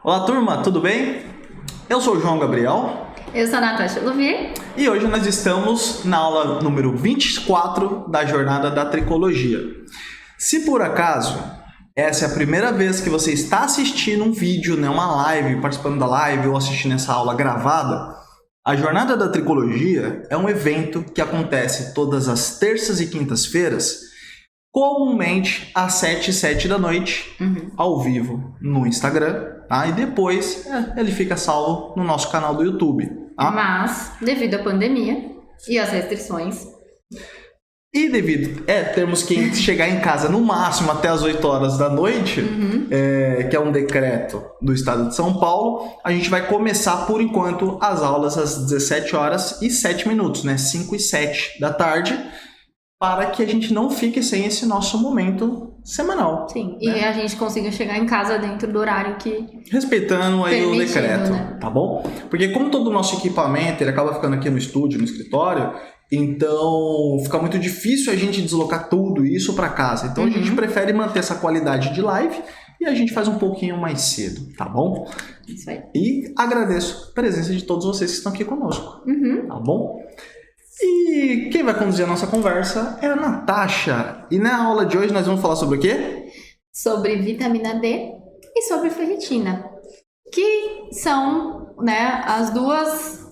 Olá, turma, tudo bem? Eu sou o João Gabriel Eu sou a Natasha Louvier. e hoje nós estamos na aula número 24 da Jornada da Tricologia. Se por acaso essa é a primeira vez que você está assistindo um vídeo, né, uma live, participando da live ou assistindo essa aula gravada, a Jornada da Tricologia é um evento que acontece todas as terças e quintas-feiras, comumente às 7h07 da noite, ao vivo no Instagram, tá? E depois ele fica salvo no nosso canal do YouTube, tá? Mas, devido à pandemia e às restrições, E devido termos que chegar em casa no máximo até as 8 horas da noite, que é um decreto do estado de São Paulo, a gente vai começar por enquanto as aulas às 17h07, né? 5h07 da tarde, para que a gente não fique sem esse nosso momento semanal. sim, né? e a gente consiga chegar em casa dentro do horário que... Respeitando aí o Permitido, decreto, né? tá bom? Porque como todo o nosso equipamento, ele acaba ficando aqui no estúdio, no escritório, então fica muito difícil a gente deslocar tudo isso para casa. Então a gente prefere manter essa qualidade de live e a gente faz um pouquinho mais cedo, tá bom? Isso aí. E agradeço a presença de todos vocês que estão aqui conosco, tá bom? E quem vai conduzir a nossa conversa é a Natasha. E na aula de hoje nós vamos falar sobre o quê? Sobre vitamina D e sobre ferritina, que são, né, as duas,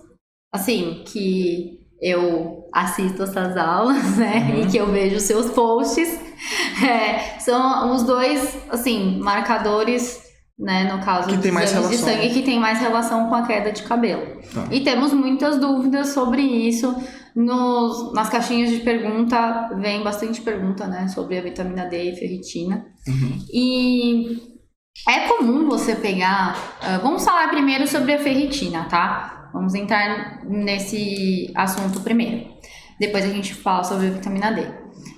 assim, que eu assisto essas aulas, né, e que eu vejo seus posts, são os dois, assim, marcadores, né, no caso Que dos tem mais exames de relação. sangue, que tem mais relação com a queda de cabelo. Tá. E temos muitas dúvidas sobre isso. Nas caixinhas de pergunta, vem bastante pergunta, né, sobre a vitamina D e ferritina. E é comum você pegar... vamos falar primeiro sobre a ferritina, tá? Vamos entrar nesse assunto primeiro. Depois a gente fala sobre a vitamina D.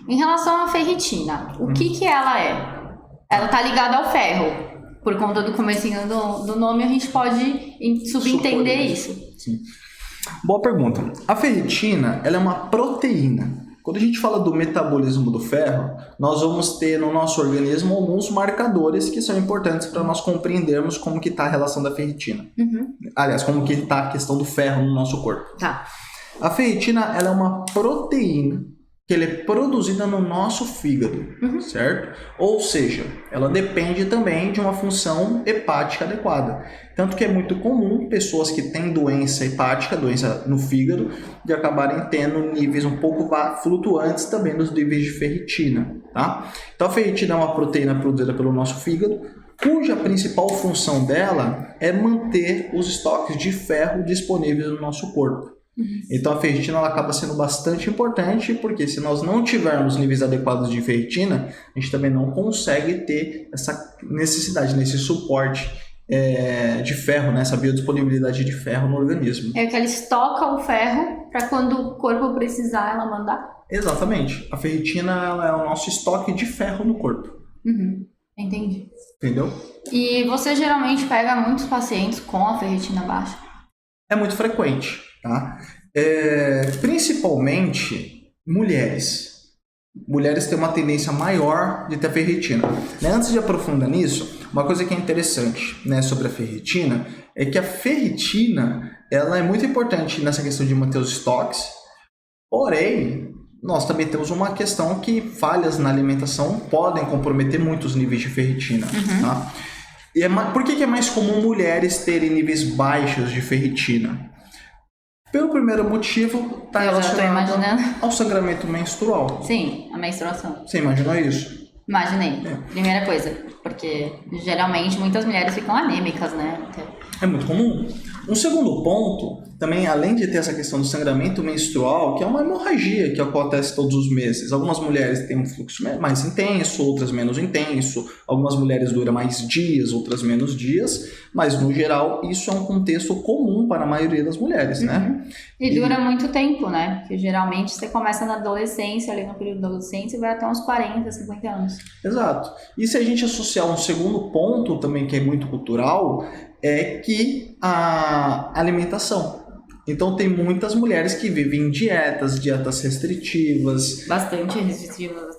Em relação à ferritina, o que ela é? Ela tá ligada ao ferro. Por conta do comecinho do nome, a gente pode subentender Supor isso. Sim. Boa pergunta. A ferritina, ela é uma proteína. Quando a gente fala do metabolismo do ferro, nós vamos ter no nosso organismo alguns marcadores que são importantes para nós compreendermos como que está a relação da ferritina. Aliás, como que está a questão do ferro no nosso corpo. Tá. A ferritina, ela é uma proteína que ela é produzida no nosso fígado, certo? Ou seja, ela depende também de uma função hepática adequada. Tanto que é muito comum pessoas que têm doença hepática, doença no fígado, de acabarem tendo níveis um pouco flutuantes também nos níveis de ferritina, tá? Então a ferritina é uma proteína produzida pelo nosso fígado, cuja principal função dela é manter os estoques de ferro disponíveis no nosso corpo. Então a ferritina ela acaba sendo bastante importante, porque se nós não tivermos níveis adequados de ferritina, a gente também não consegue ter essa necessidade, esse suporte de ferro, né? Essa biodisponibilidade de ferro no organismo. É que ela estoca o ferro para quando o corpo precisar, ela mandar. Exatamente. A ferritina ela é o nosso estoque de ferro no corpo. Entendi. Entendeu? E você geralmente pega muitos pacientes com a ferritina baixa? É muito frequente, tá? Principalmente mulheres. Mulheres têm uma tendência maior de ter ferritina. Né? Antes de aprofundar nisso, uma coisa que é interessante, né, sobre a ferritina é que a ferritina ela é muito importante nessa questão de manter os estoques, porém, nós também temos uma questão que falhas na alimentação podem comprometer muitos níveis de ferritina. Tá? E por que é mais comum mulheres terem níveis baixos de ferritina? Pelo primeiro motivo, está relacionado ao sangramento menstrual. Sim, a menstruação. Você imaginou isso? Imaginei. Primeira coisa, porque geralmente muitas mulheres ficam anêmicas, né? É muito comum. Um segundo ponto, também além de ter essa questão do sangramento menstrual, que é uma hemorragia que acontece todos os meses. Algumas mulheres têm um fluxo mais intenso, outras menos intenso. Algumas mulheres duram mais dias, outras menos dias. Mas, no geral, isso é um contexto comum para a maioria das mulheres, né? E dura muito tempo, né? Porque geralmente você começa na adolescência, ali no período da adolescência, e vai até uns 40, 50 anos. Exato. E se a gente associar um segundo ponto também que é muito cultural, é que a alimentação. Então tem muitas mulheres que vivem em dietas restritivas. Bastante restritivas.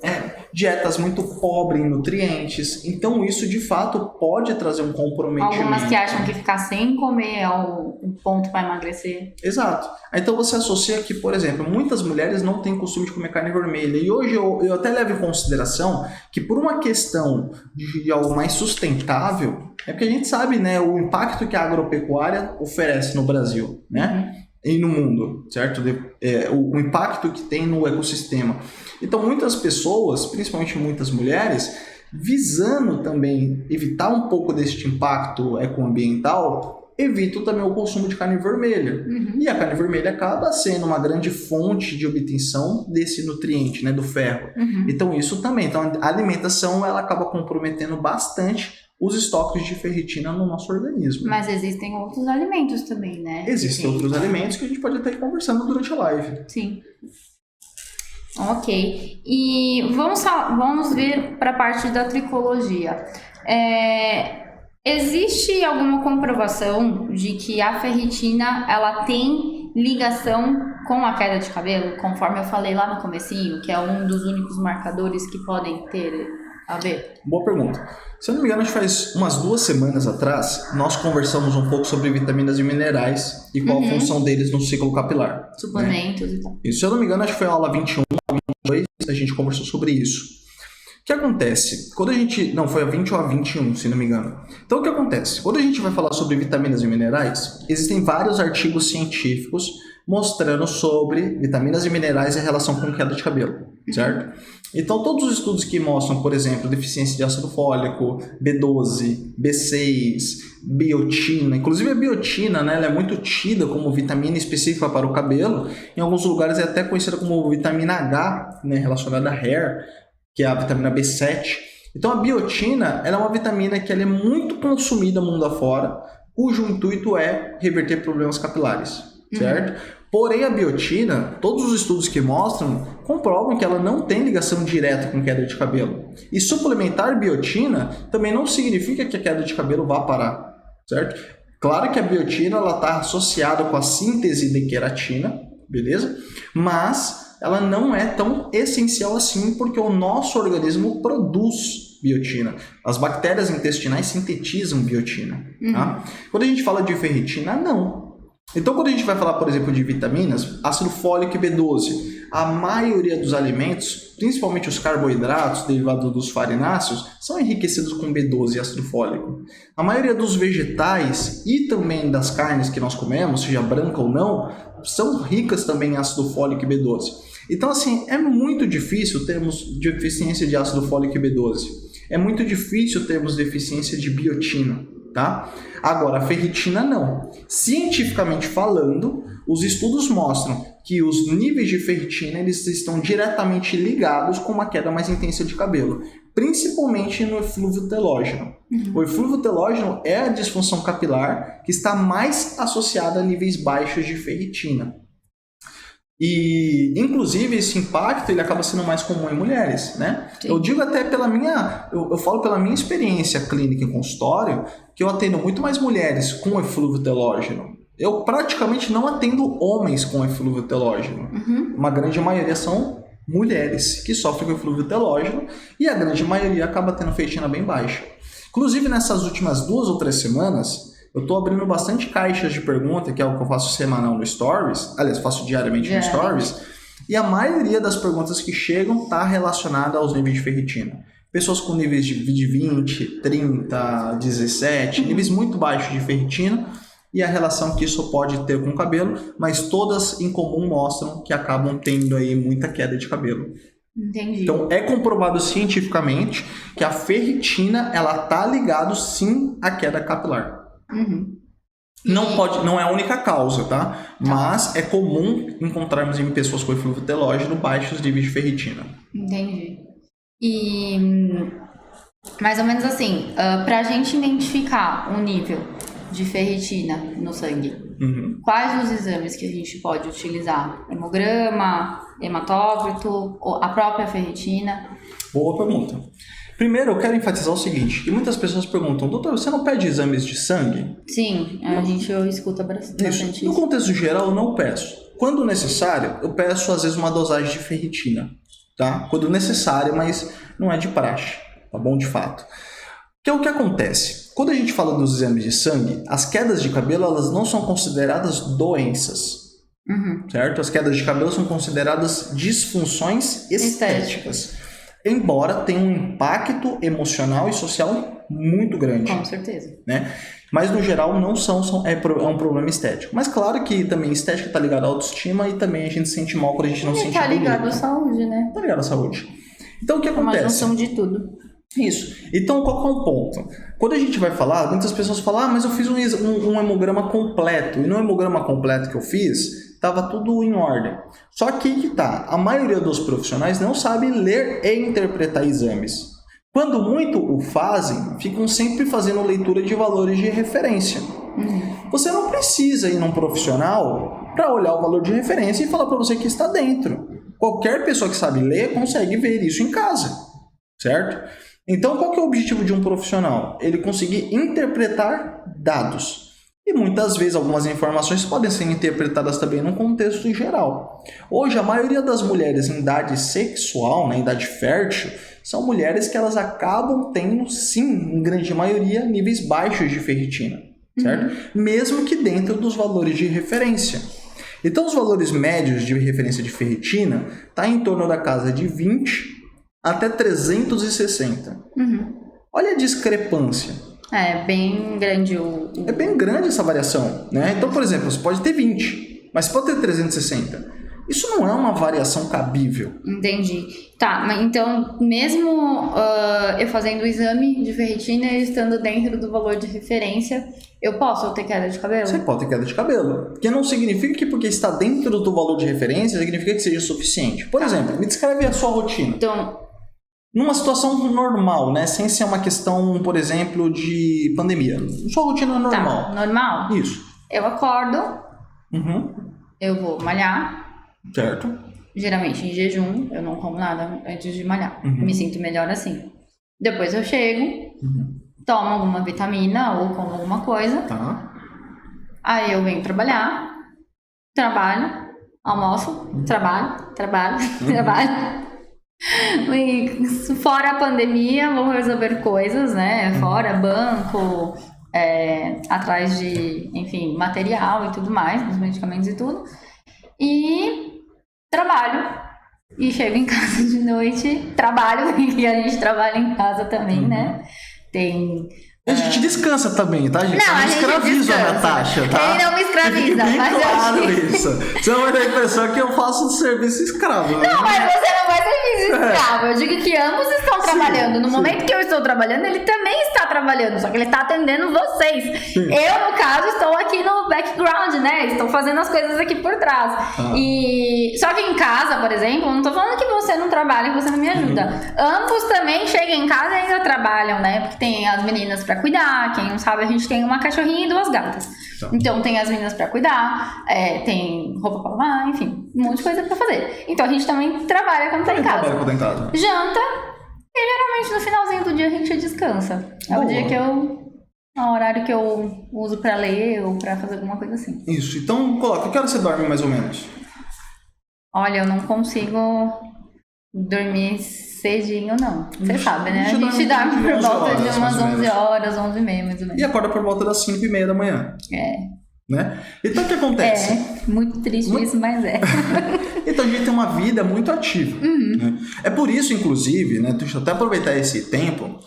dietas muito pobres em nutrientes. Então isso de fato pode trazer um comprometimento. Algumas que acham que ficar sem comer é um ponto para emagrecer. Exato. Então você associa que, por exemplo, muitas mulheres não têm costume de comer carne vermelha. E hoje eu até levo em consideração que por uma questão de algo mais sustentável, é porque a gente sabe, né, o impacto que a agropecuária oferece no Brasil, né? E no mundo, certo? O impacto que tem no ecossistema. Então muitas pessoas, principalmente muitas mulheres, visando também evitar um pouco deste impacto ecoambiental, evitam também o consumo de carne vermelha. E a carne vermelha acaba sendo uma grande fonte de obtenção desse nutriente, né, do ferro. Então isso também. Então a alimentação ela acaba comprometendo bastante os estoques de ferritina no nosso organismo. Mas existem outros alimentos também, né? Existem outros alimentos que a gente pode até ir conversando durante a live. Sim. Ok. E vamos vir para a parte da tricologia. Existe alguma comprovação de que a ferritina ela tem ligação com a queda de cabelo? Conforme eu falei lá no comecinho, que é um dos únicos marcadores que podem ter a ver? Boa pergunta. Se eu não me engano, acho que faz umas 2 semanas atrás, nós conversamos um pouco sobre vitaminas e minerais e qual a função deles no ciclo capilar. Suplementos, né? E tal. E se eu não me engano, acho que foi a aula 21, 22, a gente conversou sobre isso. O que acontece? Quando a gente... Não, foi a 20 ou a 21, se não me engano. Então, o que acontece? Quando a gente vai falar sobre vitaminas e minerais, existem vários artigos científicos mostrando sobre vitaminas e minerais e a relação com queda de cabelo, certo? Então, todos os estudos que mostram, por exemplo, deficiência de ácido fólico, B12, B6, biotina, inclusive a biotina, né, ela é muito tida como vitamina específica para o cabelo, em alguns lugares é até conhecida como vitamina H, né, relacionada a hair, que é a vitamina B7. Então, a biotina ela é uma vitamina que ela é muito consumida mundo afora, cujo intuito é reverter problemas capilares, certo? Porém, a biotina, todos os estudos que mostram, comprovam que ela não tem ligação direta com queda de cabelo. E suplementar biotina também não significa que a queda de cabelo vá parar, certo? Claro que a biotina está associada com a síntese de queratina, beleza? Mas ela não é tão essencial assim porque o nosso organismo produz biotina. As bactérias intestinais sintetizam biotina. Tá? Quando a gente fala de ferritina, não. Então, quando a gente vai falar, por exemplo, de vitaminas, ácido fólico e B12, a maioria dos alimentos, principalmente os carboidratos derivados dos farináceos, são enriquecidos com B12 e ácido fólico. A maioria dos vegetais e também das carnes que nós comemos, seja branca ou não, são ricas também em ácido fólico e B12. Então, assim, é muito difícil termos deficiência de ácido fólico e B12. É muito difícil termos deficiência de biotina, tá? Agora, a ferritina não. Cientificamente falando, os estudos mostram que os níveis de ferritina eles estão diretamente ligados com uma queda mais intensa de cabelo, principalmente no eflúvio telógeno. O eflúvio telógeno é a disfunção capilar que está mais associada a níveis baixos de ferritina. E, inclusive, esse impacto ele acaba sendo mais comum em mulheres, né? Sim. Eu digo até pela minha... Eu falo pela minha experiência clínica em consultório que eu atendo muito mais mulheres com eflúvio telógeno. Eu praticamente não atendo homens com eflúvio telógeno. Uma grande maioria são mulheres que sofrem com eflúvio telógeno e a grande maioria acaba tendo ferritina bem baixa. Inclusive, nessas últimas 2 ou 3 semanas... Eu estou abrindo bastante caixas de pergunta, que é o que eu faço semanal no Stories. Aliás, faço diariamente no Stories. E a maioria das perguntas que chegam está relacionada aos níveis de ferritina. Pessoas com níveis de 20, 30, 17, níveis muito baixos de ferritina e a relação que isso pode ter com o cabelo, mas todas em comum mostram que acabam tendo aí muita queda de cabelo. Entendi. Então, é comprovado cientificamente que a ferritina ela está ligada sim à queda capilar. Não é a única causa, tá? Mas é comum encontrarmos em pessoas com eflúvio telógeno baixos níveis de ferritina. Entendi. E mais ou menos assim, pra gente identificar o nível de ferritina no sangue, quais os exames que a gente pode utilizar? Hemograma, hematócrito, ou a própria ferritina? Boa pergunta. Primeiro, eu quero enfatizar o seguinte, que muitas pessoas perguntam, doutor, você não pede exames de sangue? Sim, a gente escuta bastante isso. No contexto geral, eu não peço. Quando necessário, eu peço, às vezes, uma dosagem de ferritina, tá? Quando necessário, mas não é de praxe, tá bom? De fato. Que é o que acontece? Quando a gente fala dos exames de sangue, as quedas de cabelo, elas não são consideradas doenças, certo? As quedas de cabelo são consideradas disfunções estéticas. Embora tenha um impacto emocional e social muito grande. Com certeza. Né? Mas, no geral, não é um problema estético. Mas, claro que também estética está ligada à autoestima e também a gente se sente mal quando a gente não se sente bonito. Tá ligado à saúde, né? Tá ligado à saúde. Então, o que É acontece? uma junção de tudo. Isso. Então, qual que é o ponto? Quando a gente vai falar, muitas pessoas falam, mas eu fiz um hemograma completo. E no hemograma completo que eu fiz, estava tudo em ordem. Só que tá, a maioria dos profissionais não sabe ler e interpretar exames. Quando muito o fazem, ficam sempre fazendo leitura de valores de referência. Você não precisa ir num profissional para olhar o valor de referência e falar para você que está dentro. Qualquer pessoa que sabe ler consegue ver isso em casa, certo? Então, qual que é o objetivo de um profissional? Ele conseguir interpretar dados. E muitas vezes algumas informações podem ser interpretadas também num contexto geral. Hoje, a maioria das mulheres em idade sexual, em idade fértil, são mulheres que elas acabam tendo, sim, em grande maioria, níveis baixos de ferritina, certo? Mesmo que dentro dos valores de referência. Então, os valores médios de referência de ferritina tá em torno da casa de 20 até 360. Olha a discrepância. É bem grande É bem grande essa variação, né? Então, por exemplo, você pode ter 20, mas pode ter 360. Isso não é uma variação cabível. Entendi. Tá, mas então, mesmo eu fazendo o exame de ferritina e estando dentro do valor de referência, eu posso ter queda de cabelo? Você pode ter queda de cabelo. Porque não significa que porque está dentro do valor de referência, significa que seja suficiente. Por exemplo, me descreve a sua rotina. Então, numa situação normal, né? Sem ser uma questão, por exemplo, de pandemia. Sua rotina normal. Tá, normal? Isso. Eu acordo, eu vou malhar. Certo. Geralmente em jejum, eu não como nada antes de malhar. Me sinto melhor assim. Depois eu chego, tomo alguma vitamina ou como alguma coisa. Tá. Aí eu venho trabalhar, trabalho, almoço, trabalho. E fora a pandemia, vou resolver coisas, né? Fora banco, atrás de, enfim, material e tudo mais, dos medicamentos e tudo. E trabalho. E chego em casa de noite, trabalho, e a gente trabalha em casa também, né? Tem... A gente descansa também, tá, gente? Não, a gente escraviza a Natasha, tá? Ele não me escraviza, bem mas claro eu digo... isso. Você não vai dar a impressão que eu faço um serviço escravo. Não, mas você não vai ser escravo. Eu digo que ambos estão trabalhando. No momento que eu estou trabalhando, ele também está trabalhando, só que ele está atendendo vocês. Eu, no caso, estou aqui no background, né? Estou fazendo as coisas aqui por trás. E só que em casa, por exemplo, não estou falando que você não trabalha, que você não me ajuda. Ambos também chegam em casa e ainda trabalham, né? Porque tem as meninas para cuidar. Quem não sabe, a gente tem uma cachorrinha e 2 gatas. Então tem as meninas pra cuidar, tem roupa pra lavar, enfim, um monte de coisa pra fazer. Então a gente também trabalha quando tá em casa. Janta, e geralmente no finalzinho do dia a gente descansa. É o dia que é o horário que eu uso pra ler ou pra fazer alguma coisa assim. Isso, então coloca, que hora você dorme mais ou menos? Olha, eu não consigo dormir cedinho, não. Você sabe, né? A gente dorme por volta de umas 11 horas, 11h30, mais ou menos. E acorda por volta das 5h30 da manhã. Né? Então o que acontece? Muito triste isso, mas é. Então a gente tem uma vida muito ativa. Né? É por isso, inclusive, né? Deixa eu até aproveitar esse tempo,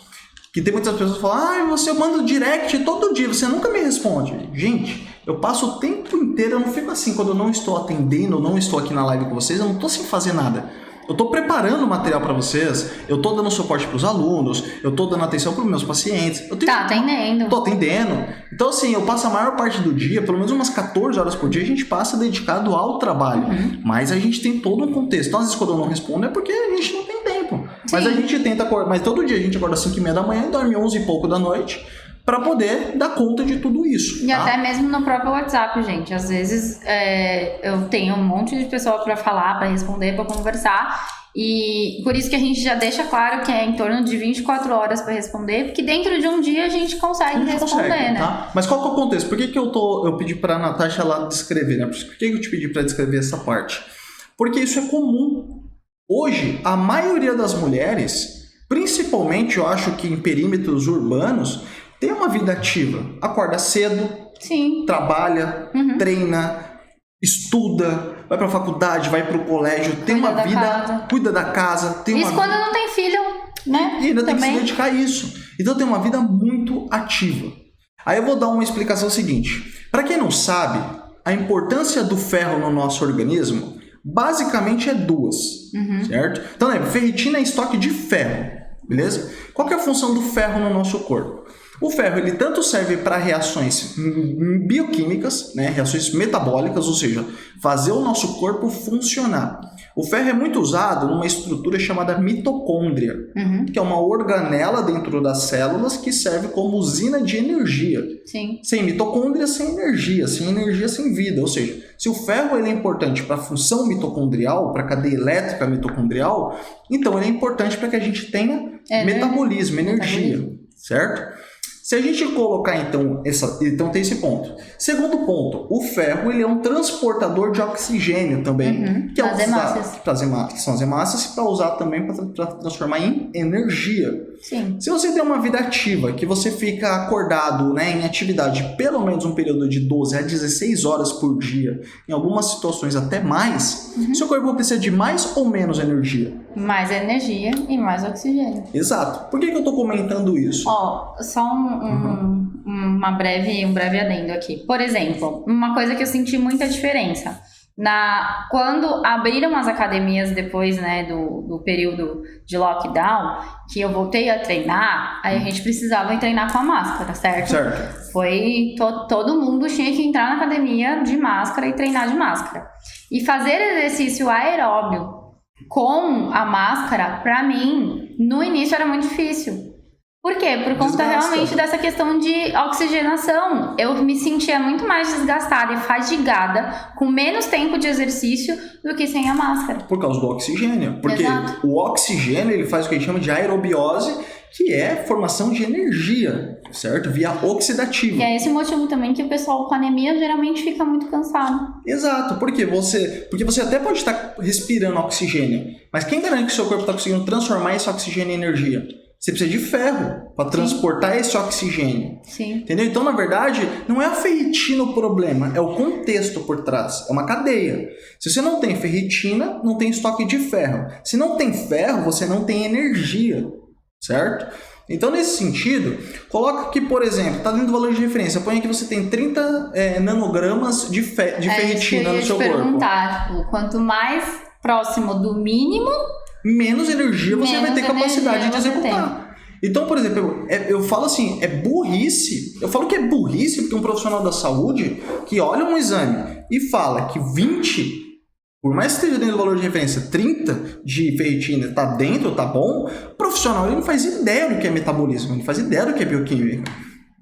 que tem muitas pessoas que falam, você manda direct todo dia, você nunca me responde. Gente, eu passo o tempo inteiro, eu não fico assim, quando eu não estou atendendo, eu não estou aqui na live com vocês, eu não estou sem fazer nada. Eu estou preparando material para vocês, eu estou dando suporte para os alunos, eu estou dando atenção para os meus pacientes. Tá atendendo. Estou atendendo. Então, assim, eu passo a maior parte do dia, pelo menos umas 14 horas por dia, a gente passa dedicado ao trabalho. Mas a gente tem todo um contexto. Então, às vezes, quando eu não respondo, é porque a gente não tem tempo. Sim. Mas a gente tenta acordar. Mas todo dia a gente acorda às 5h30 da manhã e dorme 11 e pouco da noite, para poder dar conta de tudo isso. E até mesmo no próprio WhatsApp, gente. Às vezes eu tenho um monte de pessoa para falar, para responder, para conversar. E por isso que a gente já deixa claro que é em torno de 24 horas para responder, porque dentro de um dia a gente consegue responder, né? Tá? Mas qual que é o contexto? Por que eu pedi para a Natasha lá descrever, né? Por que eu te pedi para descrever essa parte? Porque isso é comum. Hoje, a maioria das mulheres, principalmente eu acho que em perímetros urbanos, tem uma vida ativa. Acorda cedo, Sim. trabalha, treina, estuda, vai pra faculdade, vai pro colégio, tem uma vida, cuida da casa. Tem isso quando não tem filho, né? E ainda tem que se dedicar a isso. Então tem uma vida muito ativa. Aí eu vou dar uma explicação seguinte. Para quem não sabe, a importância do ferro no nosso organismo basicamente é duas, certo? Então lembra, ferritina é estoque de ferro, beleza? Qual que é a função do ferro no nosso corpo? O ferro ele tanto serve para reações bioquímicas, né, reações metabólicas, ou seja, fazer o nosso corpo funcionar. O ferro é muito usado numa estrutura chamada mitocôndria, que é uma organela dentro das células que serve como usina de energia. Sim. Sem mitocôndria, sem energia, sem vida. Ou seja, se o ferro ele é importante para a função mitocondrial, para a cadeia elétrica mitocondrial, então ele é importante para que a gente tenha metabolismo, energia, certo? Se a gente colocar, então tem esse ponto. Segundo ponto, o ferro ele é um transportador de oxigênio também. Que as hemácias. Que são as hemácias, para usar também para transformar em energia. Sim. Se você tem uma vida ativa, que você fica acordado, né, em atividade pelo menos um período de 12 a 16 horas por dia, em algumas situações até mais, seu corpo precisa de mais ou menos energia? Mais energia e mais oxigênio. Exato. Por que eu estou comentando isso? Ó, só um breve adendo aqui. Por exemplo, uma coisa que eu senti muita diferença. Quando abriram as academias depois, né, do período de lockdown, que eu voltei a treinar, aí a gente precisava treinar com a máscara, certo? Certo. Foi todo mundo tinha que entrar na academia de máscara e treinar de máscara. E fazer exercício aeróbio com a máscara, pra mim, no início era muito difícil. Por quê? Por conta realmente dessa questão de oxigenação. Eu me sentia muito mais desgastada e fadigada, com menos tempo de exercício, do que sem a máscara. Por causa do oxigênio. Porque o oxigênio ele faz o que a gente chama de aerobiose, que é formação de energia, certo? Via oxidativa. E é esse motivo também que o pessoal com anemia geralmente fica muito cansado. Exato. Porque você até pode estar respirando oxigênio, mas quem garante que o seu corpo está conseguindo transformar esse oxigênio em energia? Você precisa de ferro para transportar esse oxigênio. Sim. Entendeu? Então, na verdade, não é a ferritina o problema, é o contexto por trás. É uma cadeia. Se você não tem ferritina, não tem estoque de ferro. Se não tem ferro, você não tem energia. Certo? Então, nesse sentido, coloca que, por exemplo, está dentro do valor de referência. Põe que você tem 30 nanogramas de ferritina no seu corpo. Perguntar, tipo, quanto mais próximo do mínimo, menos energia você vai ter capacidade de executar. Então, por exemplo, eu falo assim, é burrice. Eu falo que é burrice porque um profissional da saúde que olha um exame e fala que 20, por mais que esteja dentro do valor de referência, 30 de ferritina tá dentro, tá bom, o profissional ele não faz ideia do que é metabolismo, ele não faz ideia do que é bioquímica,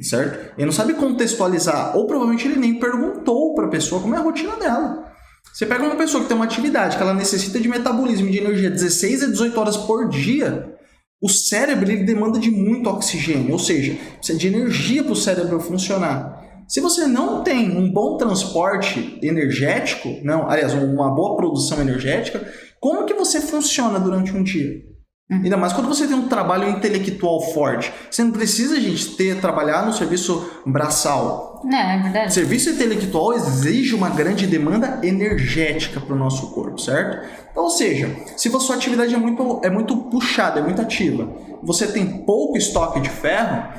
certo? Ele não sabe contextualizar, ou provavelmente ele nem perguntou para a pessoa como é a rotina dela. Você pega uma pessoa que tem uma atividade que ela necessita de metabolismo de energia 16 a 18 horas por dia, o cérebro ele demanda de muito oxigênio, ou seja, precisa de energia para o cérebro funcionar. Se você não tem um bom transporte energético, uma boa produção energética, como que você funciona durante um dia? Ainda mais quando você tem um trabalho intelectual forte. Você não precisa, gente, trabalhar no serviço braçal. É verdade. O serviço intelectual exige uma grande demanda energética para o nosso corpo, certo? Então, ou seja, se a sua atividade é muito puxada, é muito ativa, você tem pouco estoque de ferro,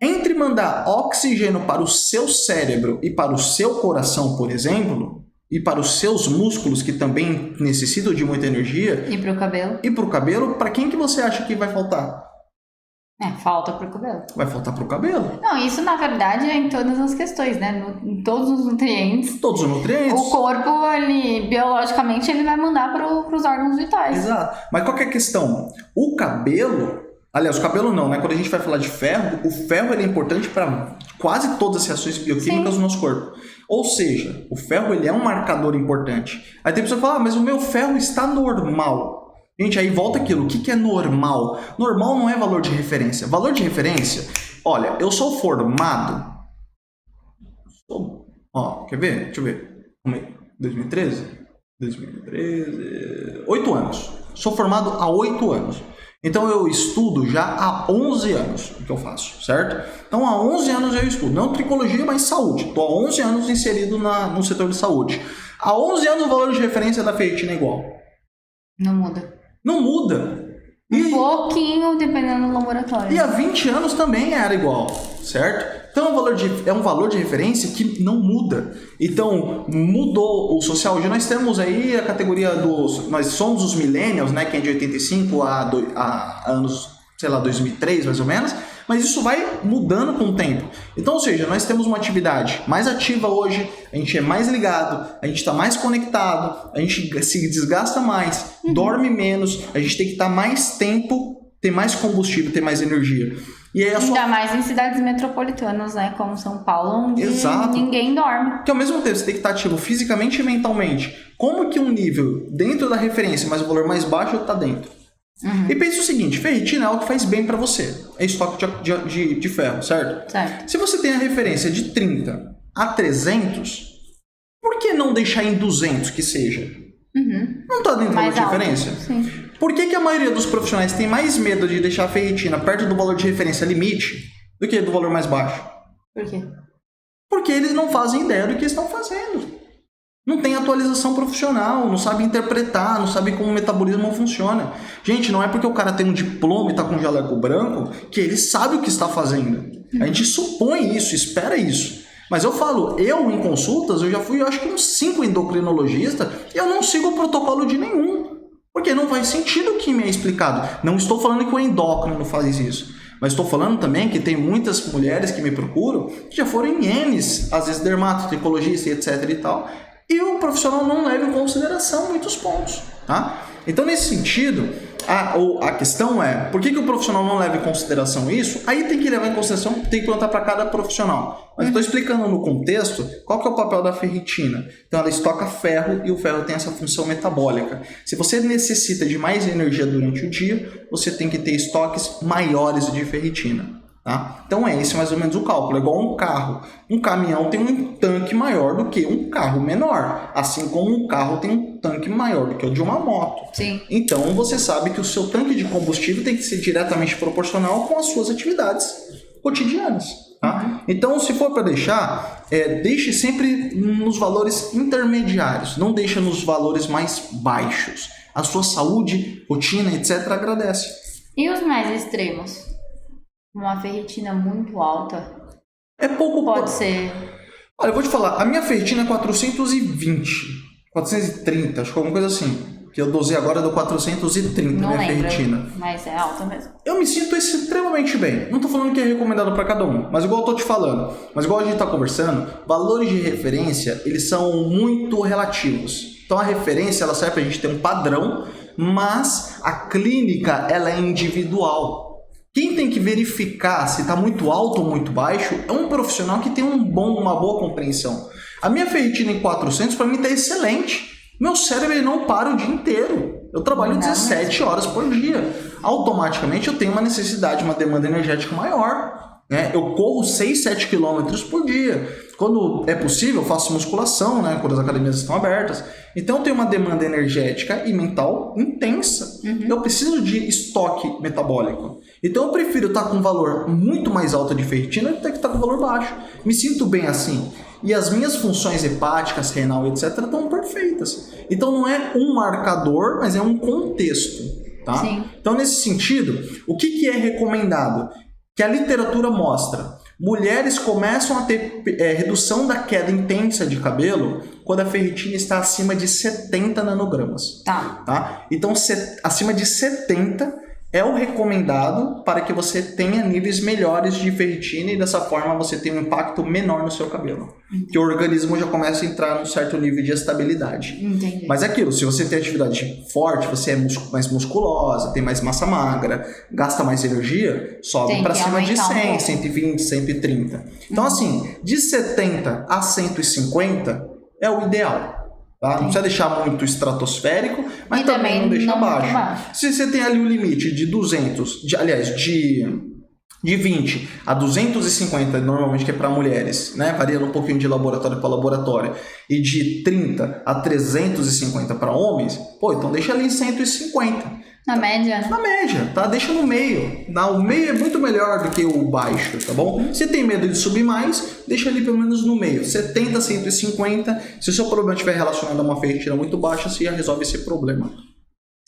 entre mandar oxigênio para o seu cérebro e para o seu coração, por exemplo, e para os seus músculos, que também necessitam de muita energia. E para o cabelo. E para o cabelo, para quem que você acha que vai faltar? Falta para o cabelo. Vai faltar para o cabelo. Não, isso na verdade é em todas as questões, né? Em todos os nutrientes. Todos os nutrientes. O corpo, biologicamente, ele vai mandar para os órgãos vitais. Exato. Mas qual que é a questão? O cabelo... Aliás, o cabelo não, né? Quando a gente vai falar de ferro, o ferro ele é importante para quase todas as reações bioquímicas do nosso corpo. Ou seja, o ferro ele é um marcador importante. Aí tem pessoa que fala, mas o meu ferro está normal. Gente, aí volta aquilo, o que é normal? Normal não é valor de referência. Valor de referência, olha, eu sou formado... Quer ver? Deixa eu ver. 2013? 2013... 8 anos. Sou formado há 8 anos. Então eu estudo já há 11 anos o que eu faço, certo? Então há 11 anos eu estudo, não tricologia, mas saúde. Estou há 11 anos inserido no setor de saúde. Há 11 anos o valor de referência da ferritina é igual. Não muda. Não muda. Um pouquinho, dependendo do laboratório. E há 20 anos também era igual, certo? Então é um valor de referência que não muda. Então mudou o social. Hoje nós temos aí a categoria dos... Nós somos os millennials, né? Que é de 85 a anos, sei lá, 2003 mais ou menos. Mas isso vai mudando com o tempo. Então, ou seja, nós temos uma atividade mais ativa hoje, a gente é mais ligado, a gente está mais conectado, a gente se desgasta mais, dorme menos, a gente tem que estar mais tempo, ter mais combustível, ter mais energia. E aí ainda mais em cidades metropolitanas, né? Como São Paulo, onde ninguém dorme. Porque ao mesmo tempo você tem que estar ativo fisicamente e mentalmente. Como que um nível dentro da referência, mas o valor mais baixo está dentro? E pense o seguinte, ferritina é algo que faz bem para você. É estoque de ferro, certo? Se você tem a referência de 30 a 300, por que não deixar em 200 que seja? Não está dentro do valor de referência? Sim. Por que a maioria dos profissionais tem mais medo de deixar a ferritina perto do valor de referência limite do que do valor mais baixo? Por quê? Porque eles não fazem ideia do que estão fazendo. Não tem atualização profissional, não sabe interpretar, não sabe como o metabolismo funciona. Gente, não é porque o cara tem um diploma e está com um jaleco branco que ele sabe o que está fazendo. A gente supõe isso, espera isso. Mas eu falo, eu em consultas, eu já fui, eu acho que uns 5 endocrinologistas e eu não sigo o protocolo de nenhum. Porque não faz sentido o que me é explicado. Não estou falando que o endócrino faz isso. Mas estou falando também que tem muitas mulheres que me procuram que já foram em N's, às vezes dermato, tricologista e etc e tal. E o profissional não leva em consideração muitos pontos, tá? Então, nesse sentido, a questão é, por que o profissional não leva em consideração isso? Aí tem que levar em consideração, tem que perguntar para cada profissional. Mas estou explicando no contexto qual que é o papel da ferritina. Então, ela estoca ferro e o ferro tem essa função metabólica. Se você necessita de mais energia durante o dia, você tem que ter estoques maiores de ferritina. Tá? Então é esse mais ou menos o cálculo, é igual um carro. Um caminhão tem um tanque maior do que um carro menor, assim como um carro tem um tanque maior do que o de uma moto. Sim. Então você sabe que o seu tanque de combustível tem que ser diretamente proporcional com as suas atividades cotidianas. Tá? Então, se for para deixar, deixe sempre nos valores intermediários, não deixe nos valores mais baixos. A sua saúde, rotina, etc. agradece. E os mais extremos? Uma ferritina muito alta. É pouco. Pode ser. Olha, eu vou te falar, a minha ferritina é 420, 430, acho que alguma coisa assim. Que eu dosei agora do 430, não minha lembro, ferritina. Mas é alta mesmo. Eu me sinto extremamente bem. Não tô falando que é recomendado para cada um, mas igual eu tô te falando, mas igual a gente tá conversando, valores de referência, eles são muito relativos. Então a referência, ela serve pra gente ter um padrão, mas a clínica, ela é individual. Quem tem que verificar se está muito alto ou muito baixo é um profissional que tem uma boa compreensão. A minha ferritina em 400 para mim está excelente. Meu cérebro ele não para o dia inteiro. Eu trabalho 17 horas por dia. Automaticamente eu tenho uma necessidade, uma demanda energética maior. Né? Eu corro 6, 7 quilômetros por dia. Quando é possível, eu faço musculação, né? Quando as academias estão abertas. Então eu tenho uma demanda energética e mental intensa. Eu preciso de estoque metabólico. Então eu prefiro estar com um valor muito mais alto de ferritina do que estar com um valor baixo. Me sinto bem assim. E as minhas funções hepáticas, renal, etc. estão perfeitas. Então não é um marcador, mas é um contexto. Tá? Sim. Então nesse sentido, o que é recomendado? Que a literatura mostra. Mulheres começam a ter redução da queda intensa de cabelo quando a ferritina está acima de 70 nanogramas. Tá? Então, acima de 70 é o recomendado para que você tenha níveis melhores de ferritina e dessa forma você tenha um impacto menor no seu cabelo. Que o organismo já começa a entrar num certo nível de estabilidade. Entendi. Mas é aquilo, se você tem atividade forte, você é mais musculosa, tem mais massa magra, gasta mais energia, sobe para cima de 100, 120, 130. Então assim, de 70 a 150 é o ideal. Tá? Não precisa deixar muito estratosférico, mas e também não deixar baixo. Se você tem ali um limite de 200, De 20 a 250, normalmente que é para mulheres, né? Varia um pouquinho de laboratório para laboratório. E de 30 a 350 para homens, pô, então deixa ali 150. Na média, né? Na média, tá? Deixa no meio. O meio é muito melhor do que o baixo, tá bom? Se tem medo de subir mais, deixa ali pelo menos no meio. 70, 150. Se o seu problema estiver relacionado a uma ferritina muito baixa, você já resolve esse problema.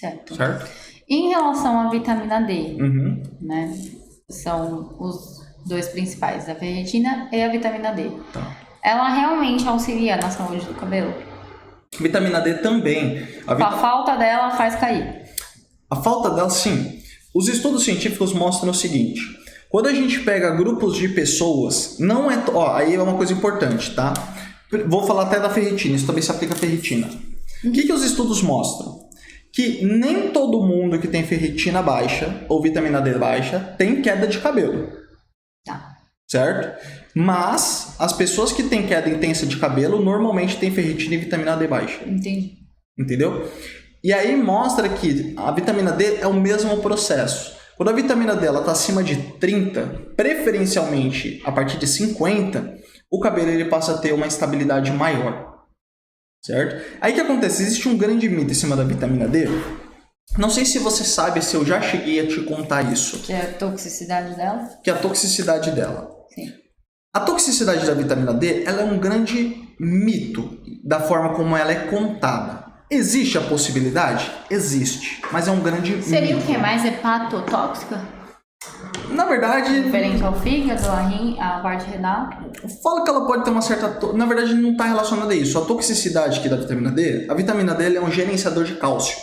Certo. Certo? Em relação à vitamina D, Uhum. né? São os dois principais, a ferritina e a vitamina D. Tá. Ela realmente auxilia na saúde do cabelo? Vitamina D também. A falta dela faz cair. A falta dela, sim. Os estudos científicos mostram o seguinte. Quando a gente pega grupos de pessoas, não é... aí é uma coisa importante, tá? Vou falar até da ferritina, isso também se aplica à ferritina. O que os estudos mostram? Que nem todo mundo que tem ferritina baixa ou vitamina D baixa tem queda de cabelo. Tá. Certo? Mas as pessoas que têm queda intensa de cabelo normalmente têm ferritina e vitamina D baixa. Entendi. Entendeu? E aí mostra que a vitamina D é o mesmo processo. Quando a vitamina D está acima de 30, preferencialmente a partir de 50, o cabelo ele passa a ter uma estabilidade maior. Certo? Aí o que acontece? Existe um grande mito em cima da vitamina D. Não sei se você sabe, se eu já cheguei a te contar isso. Que é a toxicidade dela? Que é a toxicidade dela. Sim. A toxicidade da vitamina D ela é um grande mito da forma como ela é contada. Existe a possibilidade? Existe, mas é um grande Seria mito. o que? Mais hepatotóxica? Na verdade... Diferente ao fígado, a parte renal? Fala que ela pode ter uma certa... Na verdade, não está relacionada a isso. A toxicidade aqui da vitamina D, a vitamina D ela é um gerenciador de cálcio.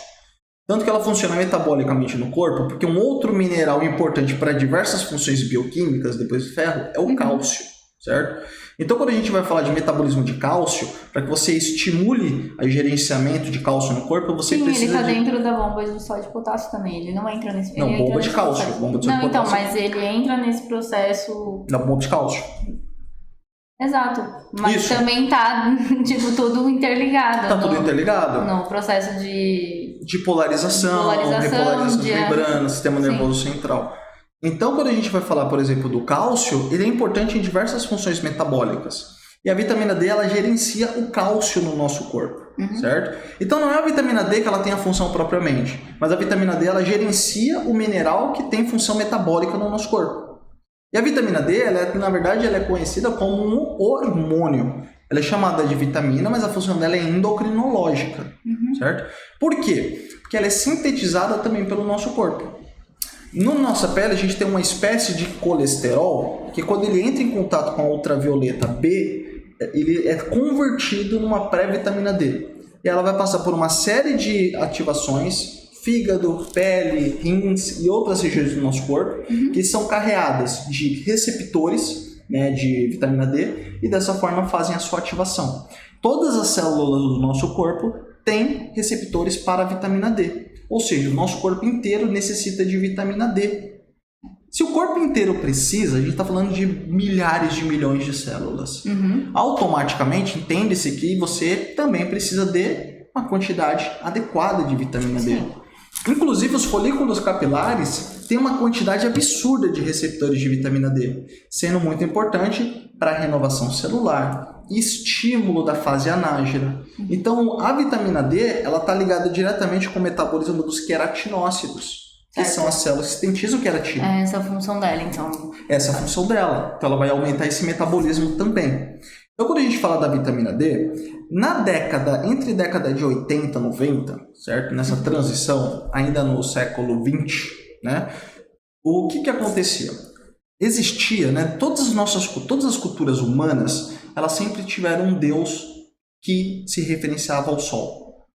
Tanto que ela funciona metabolicamente no corpo, porque um outro mineral importante para diversas funções bioquímicas, depois do ferro, é o cálcio, certo? Então, quando a gente vai falar de metabolismo de cálcio, para que você estimule o gerenciamento de cálcio no corpo, você precisa... Sim, ele está dentro da bomba de sódio e potássio também, ele não entra nesse... Não, bomba de cálcio, bomba de sódio e então, potássio. mas ele entra nesse processo... Na bomba de cálcio. Exato, mas Isso. também tá, tipo, tudo interligado. Tá tudo interligado. No processo de polarização, repolarização de membrana, sistema nervoso Sim. central. Então, quando a gente vai falar, por exemplo, do cálcio, ele é importante em diversas funções metabólicas. E a vitamina D, ela gerencia o cálcio no nosso corpo, certo? Então, não é a vitamina D que ela tem a função propriamente, mas a vitamina D, ela gerencia o mineral que tem função metabólica no nosso corpo. E a vitamina D, na verdade, ela é conhecida como um hormônio. Ela é chamada de vitamina, mas a função dela é endocrinológica, certo? Por quê? Porque ela é sintetizada também pelo nosso corpo. Na nossa pele, a gente tem uma espécie de colesterol que, quando ele entra em contato com a ultravioleta B, ele é convertido numa pré-vitamina D. E ela vai passar por uma série de ativações, fígado, pele, rins e outras regiões do nosso corpo, que são carreadas de receptores, né, de vitamina D, e dessa forma fazem a sua ativação. Todas as células do nosso corpo têm receptores para a vitamina D. Ou seja, o nosso corpo inteiro necessita de vitamina D. Se o corpo inteiro precisa, a gente está falando de milhares de milhões de células. Automaticamente, entende-se que você também precisa de uma quantidade adequada de vitamina D. Inclusive, os folículos capilares têm uma quantidade absurda de receptores de vitamina D, sendo muito importante para a renovação celular e estímulo da fase anágena. Então, a vitamina D ela está ligada diretamente com o metabolismo dos queratinócitos, que são as células que sintetizam queratina. Essa é a função dela, então. Essa é a função dela. Então, ela vai aumentar esse metabolismo também. Então, quando a gente fala da vitamina D, entre década de 80 e 90, certo? Nessa transição, ainda no século 20, né? O que acontecia? Existia, né? Todas as culturas humanas, elas sempre tiveram um deus que se referenciava ao sol.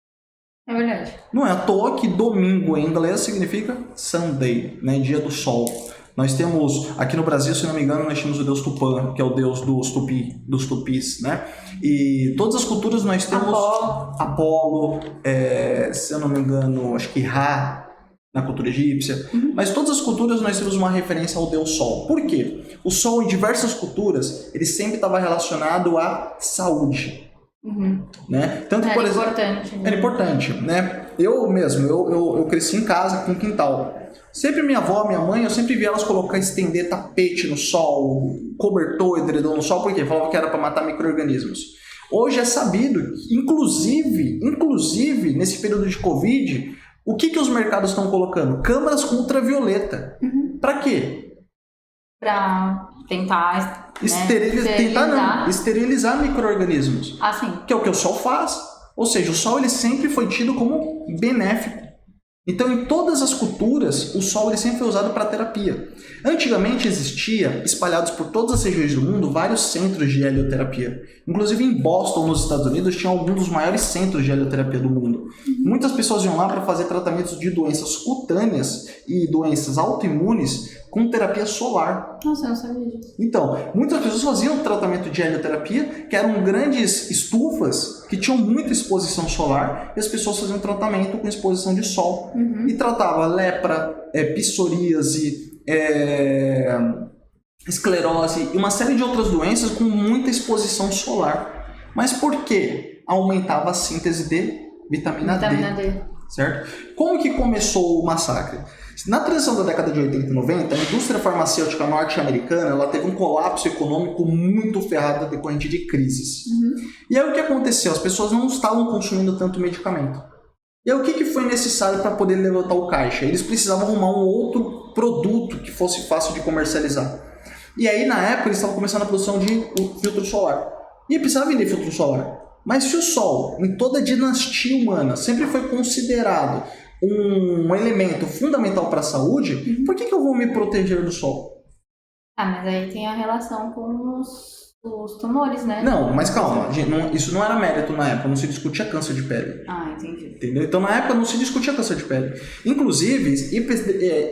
É verdade. Não é à toa que domingo em inglês significa Sunday, né? Dia do sol. Nós temos, aqui no Brasil, se não me engano, nós temos o deus Tupã, que é o deus dos tupis, né? E todas as culturas nós temos Apolo, se eu não me engano, acho que Ra, na cultura egípcia. Mas todas as culturas nós temos uma referência ao deus Sol. Por quê? O Sol, em diversas culturas, ele sempre estava relacionado à saúde. Né? Tanto, por exemplo, importante. Era importante, né? Eu mesmo, eu cresci em casa com quintal. Sempre minha avó, minha mãe, eu sempre vi elas colocar, estender tapete no sol, cobertor, edredom no sol, porque falavam que era para matar micro-organismos. Hoje é sabido, inclusive nesse período de Covid, o que os mercados estão colocando? Câmaras com ultravioleta. Para quê? Para tentar esterilizar micro-organismos. Assim. Que é o que o sol faz. Ou seja, o sol ele sempre foi tido como benéfico. Então, em todas as culturas, o sol ele sempre foi usado para terapia. Antigamente existia, espalhados por todas as regiões do mundo, vários centros de helioterapia. Inclusive em Boston, nos Estados Unidos, tinha alguns dos maiores centros de helioterapia do mundo. Muitas pessoas iam lá para fazer tratamentos de doenças cutâneas e doenças autoimunes com terapia solar. Nossa, eu não sabia disso. Então, muitas pessoas faziam tratamento de helioterapia, que eram grandes estufas que tinham muita exposição solar, e as pessoas faziam tratamento com exposição de sol. E tratava lepra, psoríase, esclerose e uma série de outras doenças com muita exposição solar. Mas por quê? Aumentava a síntese de vitamina D. Certo? Como que começou o massacre? Na transição da década de 80 e 90, a indústria farmacêutica norte-americana ela teve um colapso econômico muito ferrado decorrente de crises. E aí o que aconteceu? As pessoas não estavam consumindo tanto medicamento. E aí o que foi necessário para poder levantar o caixa? Eles precisavam arrumar um outro produto que fosse fácil de comercializar. E aí na época eles estavam começando a produção de filtro solar. E precisava vender filtro solar. Mas se o sol, em toda a dinastia humana, sempre foi considerado um elemento fundamental para a saúde, por que eu vou me proteger do sol? Mas aí tem a relação com os tumores, né? Não, mas calma, isso não era mérito na época, não se discutia câncer de pele. Entendi. Entendeu? Então na época não se discutia câncer de pele. Inclusive,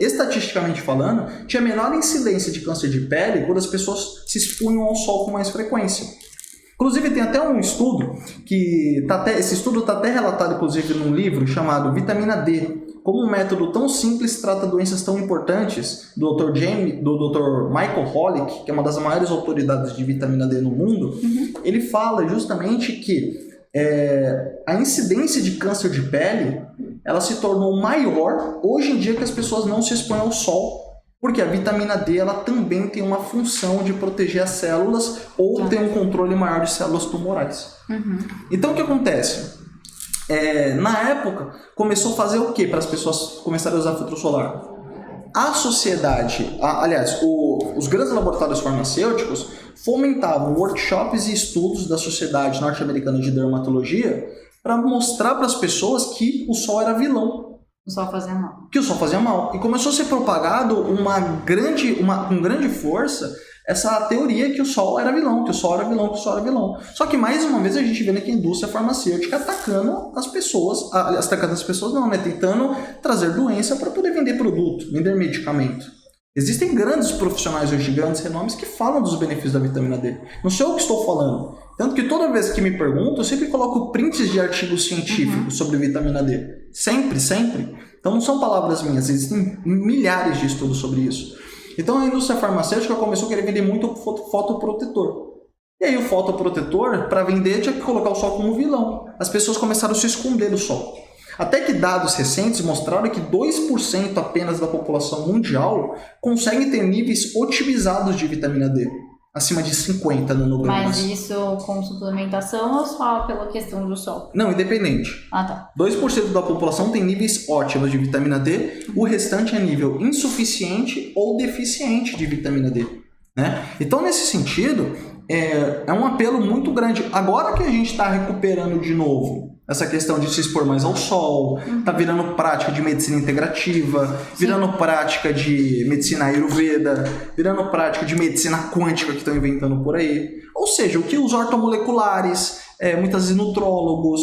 estatisticamente falando, tinha menor incidência de câncer de pele quando as pessoas se expunham ao sol com mais frequência. Inclusive tem até um estudo que esse estudo está até relatado inclusive num livro chamado Vitamina D. Como um método tão simples trata doenças tão importantes, do Dr. Michael Holick, que é uma das maiores autoridades de vitamina D no mundo, ele fala justamente que a incidência de câncer de pele ela se tornou maior hoje em dia que as pessoas não se expõem ao sol. Porque a vitamina D ela também tem uma função de proteger as células ou ter um controle maior de células tumorais. Então o que acontece? Na época, começou a fazer o que para as pessoas começarem a usar filtro solar? A sociedade, os grandes laboratórios farmacêuticos fomentavam workshops e estudos da Sociedade Norte-Americana de Dermatologia para mostrar para as pessoas que o sol era vilão. O sol fazia mal. Que o sol fazia mal. E começou a ser propagado com grande força essa teoria que o sol era vilão, que o sol era vilão, que o sol era vilão. Só que mais uma vez a gente vê que a indústria farmacêutica atacando as pessoas, tentando trazer doença para poder vender produto, vender medicamento. Existem grandes profissionais hoje, grandes renomes que falam dos benefícios da vitamina D. Não sei o que estou falando. Tanto que toda vez que me perguntam, eu sempre coloco prints de artigos científicos sobre vitamina D. Sempre, sempre. Então não são palavras minhas, existem milhares de estudos sobre isso. Então a indústria farmacêutica começou a querer vender muito fotoprotetor. E aí o fotoprotetor, para vender, tinha que colocar o sol como vilão. As pessoas começaram a se esconder do sol. Até que dados recentes mostraram que 2% apenas da população mundial conseguem ter níveis otimizados de vitamina D, acima de 50 nanogramas. Mas isso com suplementação ou só pela questão do sol? Não, independente. Tá. 2% da população tem níveis ótimos de vitamina D, o restante é nível insuficiente ou deficiente de vitamina D. Né? Então, nesse sentido, é um apelo muito grande. Agora que a gente está recuperando de novo essa questão de se expor mais ao sol, tá virando prática de medicina integrativa, virando prática de medicina ayurveda, virando prática de medicina quântica que estão inventando por aí. Ou seja, o que os ortomoleculares, muitas vezes nutrólogos,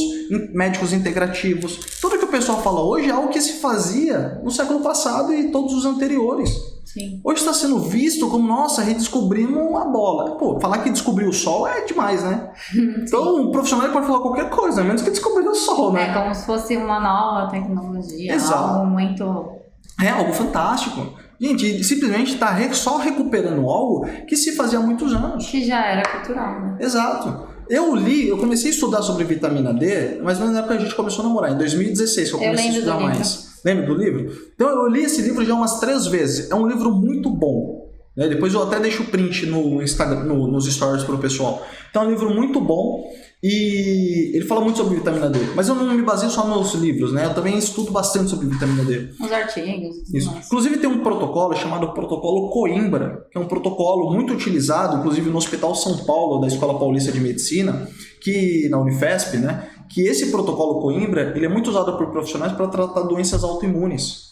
médicos integrativos, tudo que o pessoal fala hoje é algo que se fazia no século passado e todos os anteriores. Sim. Hoje está sendo visto como, nossa, redescobrimos a bola. Pô, falar que descobriu o sol é demais, né? Então, o profissional pode falar qualquer coisa, menos que descobriu o sol, né? É como se fosse uma nova tecnologia. Exato. Algo muito... algo fantástico. Gente, simplesmente está só recuperando algo que se fazia há muitos anos. Que já era cultural, né? Exato. Eu comecei a estudar sobre vitamina D, mas na época a gente começou a namorar, em 2016, que eu comecei a estudar mais. Lembra do livro? Então eu li esse livro já umas 3 vezes. É um livro muito bom. Né? Depois eu até deixo o print no Instagram, nos stories para o pessoal. Então é um livro muito bom e ele fala muito sobre vitamina D. Mas eu não me baseio só nos livros, né? Eu também estudo bastante sobre vitamina D. Os artigos. Isso. Inclusive tem um protocolo chamado Protocolo Coimbra, que é um protocolo muito utilizado, inclusive no Hospital São Paulo, da Escola Paulista de Medicina, que na Unifesp, né? Que esse protocolo Coimbra, ele é muito usado por profissionais para tratar doenças autoimunes.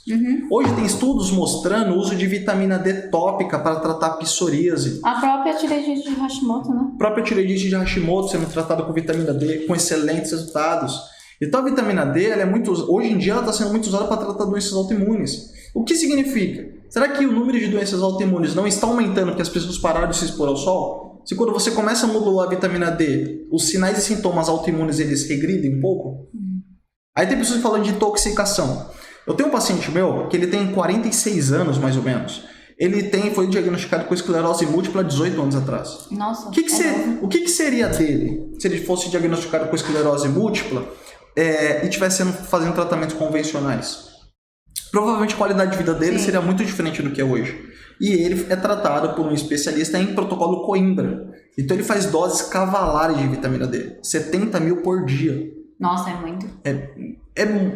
Hoje tem estudos mostrando o uso de vitamina D tópica para tratar psoríase. A própria tireoidite de Hashimoto, né? A própria tireoidite de Hashimoto sendo tratada com vitamina D, com excelentes resultados. Então a vitamina D, ela é hoje em dia ela está sendo muito usada para tratar doenças autoimunes. O que significa? Será que o número de doenças autoimunes não está aumentando porque as pessoas pararam de se expor ao sol? Se quando você começa a modular a vitamina D, os sinais e sintomas autoimunes eles regridem um pouco? Aí tem pessoas falando de intoxicação. Eu tenho um paciente meu que ele tem 46 anos, mais ou menos. Foi diagnosticado com esclerose múltipla há 18 anos atrás. Nossa. O que seria dele se ele fosse diagnosticado com esclerose múltipla e estivesse fazendo tratamentos convencionais? Provavelmente a qualidade de vida dele seria muito diferente do que é hoje. E ele é tratado por um especialista em protocolo Coimbra. Então ele faz doses cavalares de vitamina D. 70 mil por dia. Nossa, é muito.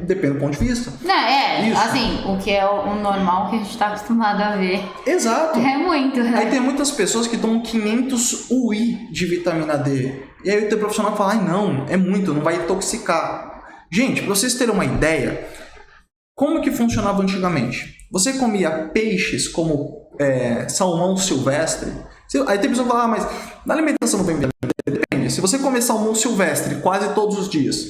Depende do ponto de vista. Não, Isso. assim, o que é o normal que a gente está acostumado a ver. Exato. É muito. Aí tem muitas pessoas que tomam 500 UI de vitamina D. E aí o teu profissional fala, não, é muito, não vai intoxicar. Gente, para vocês terem uma ideia, como que funcionava antigamente? Você comia peixes como salmão silvestre. Aí tem pessoa que fala, mas na alimentação não vem vitamina D? Depende. Se você comer salmão silvestre quase todos os dias,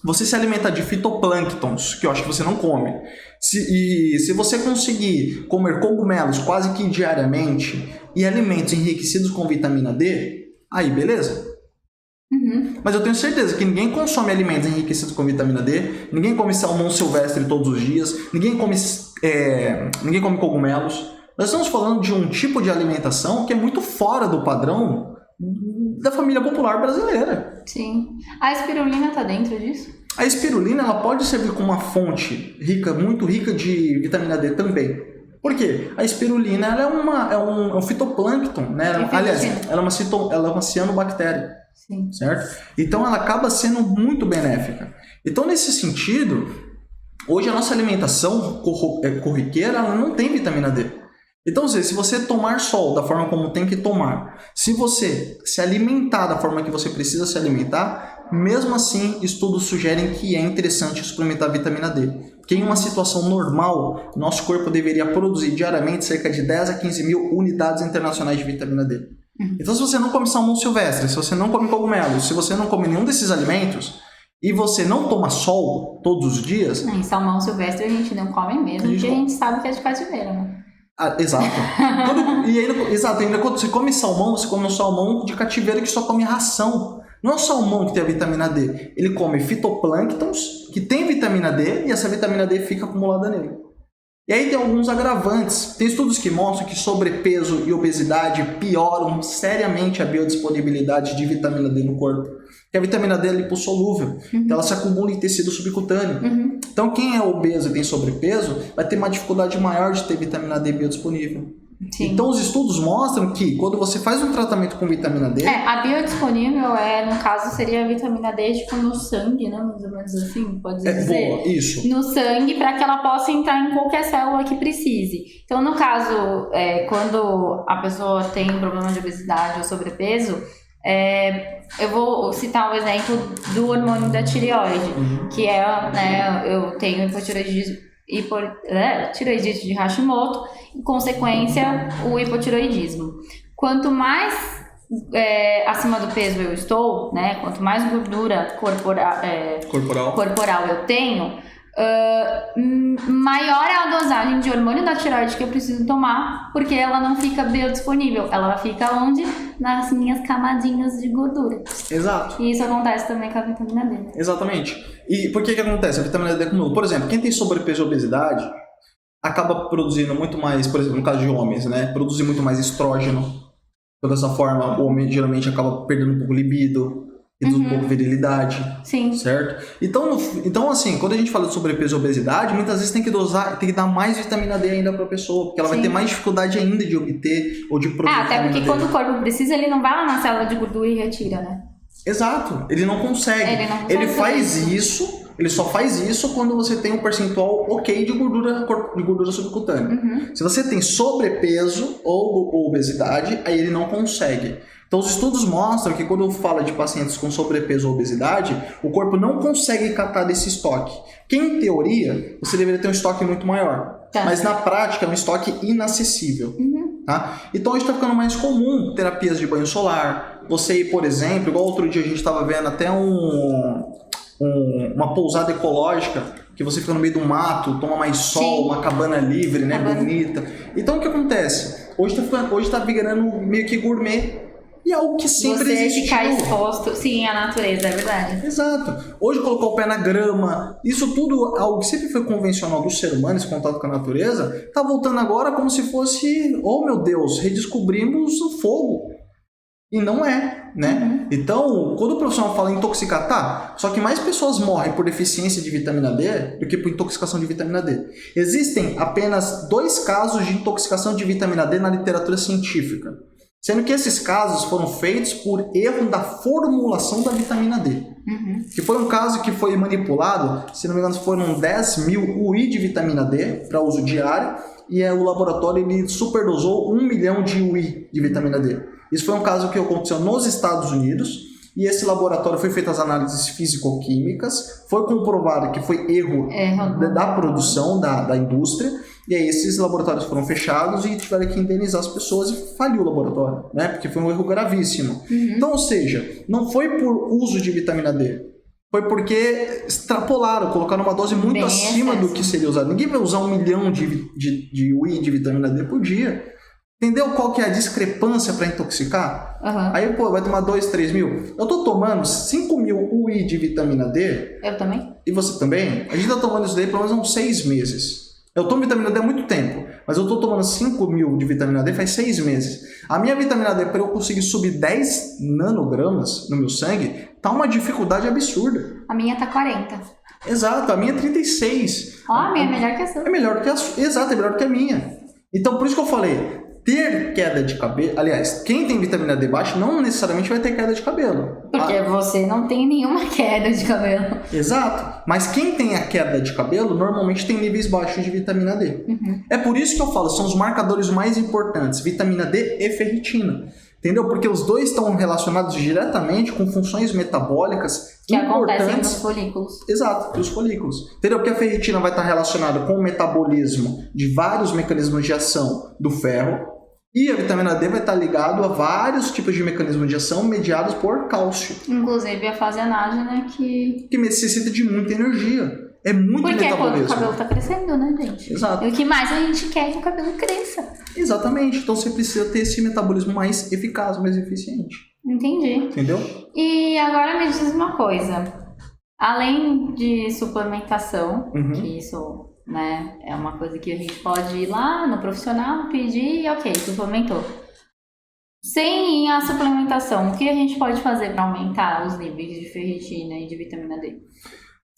você se alimenta de fitoplânctons, que eu acho que você não come. Se você conseguir comer cogumelos quase que diariamente e alimentos enriquecidos com vitamina D, aí beleza. Mas eu tenho certeza que ninguém consome alimentos enriquecidos com vitamina D, ninguém come salmão silvestre todos os dias, ninguém come cogumelos. Nós estamos falando de um tipo de alimentação que é muito fora do padrão da família popular brasileira. Sim. A espirulina está dentro disso? A espirulina ela pode servir como uma fonte muito rica de vitamina D também. Por quê? A espirulina ela é um fitoplâncton, né? Aliás, ela é uma cianobactéria. Sim. Certo? Então ela acaba sendo muito benéfica. Então nesse sentido, hoje a nossa alimentação corriqueira ela não tem vitamina D. Então, se você tomar sol da forma como tem que tomar, se você se alimentar da forma que você precisa se alimentar, mesmo assim, estudos sugerem que é interessante suplementar a vitamina D. Porque em uma situação normal, nosso corpo deveria produzir diariamente cerca de 10 a 15 mil unidades internacionais de vitamina D. Então, se você não come salmão silvestre, se você não come cogumelos, se você não come nenhum desses alimentos, e você não toma sol todos os dias... Em salmão silvestre a gente não come mesmo, porque a gente sabe que é de cativeiro, né? Exato. Ainda quando você come salmão, você come um salmão de cativeiro que só come ração. Não é o salmão que tem a vitamina D. Ele come fitoplânctons, que tem vitamina D, e essa vitamina D fica acumulada nele. E aí tem alguns agravantes. Tem estudos que mostram que sobrepeso e obesidade pioram seriamente a biodisponibilidade de vitamina D no corpo. Porque a vitamina D é lipossolúvel, ela se acumula em tecido subcutâneo. Então quem é obeso e tem sobrepeso vai ter uma dificuldade maior de ter vitamina D biodisponível. Sim. Então os estudos mostram que quando você faz um tratamento com vitamina D... a biodisponível no caso seria a vitamina D tipo no sangue, né? Mais ou menos assim, pode dizer. Boa, isso. No sangue para que ela possa entrar em qualquer célula que precise. Então no caso, quando a pessoa tem problema de obesidade ou sobrepeso, eu vou citar o exemplo do hormônio da tireoide, que eu tenho tireoidite de Hashimoto, em consequência, o hipotireoidismo. Quanto mais acima do peso eu estou, né, quanto mais gordura corporal eu tenho, maior é a dosagem de hormônio da tireoide que eu preciso tomar, porque ela não fica biodisponível, ela fica onde? Nas minhas camadinhas de gordura. Exato. E isso acontece também com a vitamina D, né? Exatamente. E por que acontece? A vitamina D acumula. Por exemplo, quem tem sobrepeso e obesidade, acaba produzindo muito mais, por exemplo, no caso de homens, né? Produzir muito mais estrógeno. Então, dessa forma, o homem geralmente acaba perdendo um pouco libido, reduz um pouco virilidade. Sim. Certo? Então, assim, quando a gente fala de sobrepeso e obesidade, muitas vezes tem que dar mais vitamina D ainda pra pessoa, porque ela vai ter mais dificuldade ainda de obter ou de produzir. Até porque quando o corpo precisa, ele não vai lá na célula de gordura e retira, né? Exato, ele não consegue. Ele faz isso. Ele só faz isso quando você tem um percentual ok de gordura subcutânea. Se você tem sobrepeso ou obesidade, aí ele não consegue. Então, os estudos mostram que quando fala de pacientes com sobrepeso ou obesidade, o corpo não consegue catar desse estoque. Que, em teoria, você deveria ter um estoque muito maior. Mas, na prática, é um estoque inacessível. Tá? Então, hoje está ficando mais comum terapias de banho solar. Você ir, por exemplo, igual outro dia a gente estava vendo até uma pousada ecológica, que você fica no meio do mato, toma mais sol, uma cabana livre, né, bonita. Então, o que acontece? Hoje tá virando meio que gourmet. E é algo que sempre existiu. Você ficar exposto, sim, à natureza, é verdade. Exato. Hoje colocar o pé na grama, isso tudo, algo que sempre foi convencional do ser humano, esse contato com a natureza, tá voltando agora como se fosse, oh meu Deus, redescobrimos o fogo. E não é, né? Então, quando o profissional fala em intoxicar, tá, só que mais pessoas morrem por deficiência de vitamina D do que por intoxicação de vitamina D. Existem apenas 2 casos de intoxicação de vitamina D na literatura científica. Sendo que esses casos foram feitos por erro da formulação da vitamina D. Que foi um caso que foi manipulado, se não me engano foram 10.000 UI de vitamina D para uso diário, e o laboratório ele superdosou 1 milhão de UI de vitamina D. Isso foi um caso que aconteceu nos Estados Unidos, e esse laboratório foi feito as análises físico-químicas, foi comprovado que foi erro da produção, da indústria, e aí esses laboratórios foram fechados e tiveram que indenizar as pessoas e faliu o laboratório, né? Porque foi um erro gravíssimo. Então, ou seja, não foi por uso de vitamina D, foi porque extrapolaram, colocaram uma dose muito acima do que seria usado. Ninguém vai usar 1 milhão de UI de vitamina D por dia. Entendeu qual que é a discrepância para intoxicar? Aí, vai tomar 2, 3 mil. Eu tô tomando 5.000 UI de vitamina D. Eu também. E você também? A gente tá tomando isso daí pelo menos uns 6 meses. Eu tomo vitamina D há muito tempo, mas eu tô tomando 5.000 de vitamina D faz 6 meses. A minha vitamina D, para eu conseguir subir 10 nanogramas no meu sangue, tá uma dificuldade absurda. A minha tá 40. Exato, a minha é 36. A minha é melhor que a sua. É melhor que a sua. Exato, é melhor que a minha. Então, por isso que eu falei, ter queda de cabelo... Aliás, quem tem vitamina D baixa não necessariamente vai ter queda de cabelo. Porque você não tem nenhuma queda de cabelo. Exato. Mas quem tem a queda de cabelo, normalmente tem níveis baixos de vitamina D. É por isso que eu falo, são os marcadores mais importantes, vitamina D e ferritina. Entendeu? Porque os dois estão relacionados diretamente com funções metabólicas que importantes. Acontecem nos folículos. Exato, os folículos. Entendeu? Porque a ferritina vai estar relacionada com o metabolismo de vários mecanismos de ação do ferro. E a vitamina D vai estar ligado a vários tipos de mecanismos de ação mediados por cálcio. Inclusive a fase anágena que necessita de muita energia. É muito porque metabolismo. Porque quando o cabelo tá crescendo, né, gente? Exato. E o que mais a gente quer é que o cabelo cresça. Exatamente. Então você precisa ter esse metabolismo mais eficaz, mais eficiente. Entendi. Entendeu? E agora me diz uma coisa. Além de suplementação, que isso... né? É uma coisa que a gente pode ir lá no profissional, pedir e ok, suplementou. Sem a suplementação, o que a gente pode fazer para aumentar os níveis de ferritina e de vitamina D?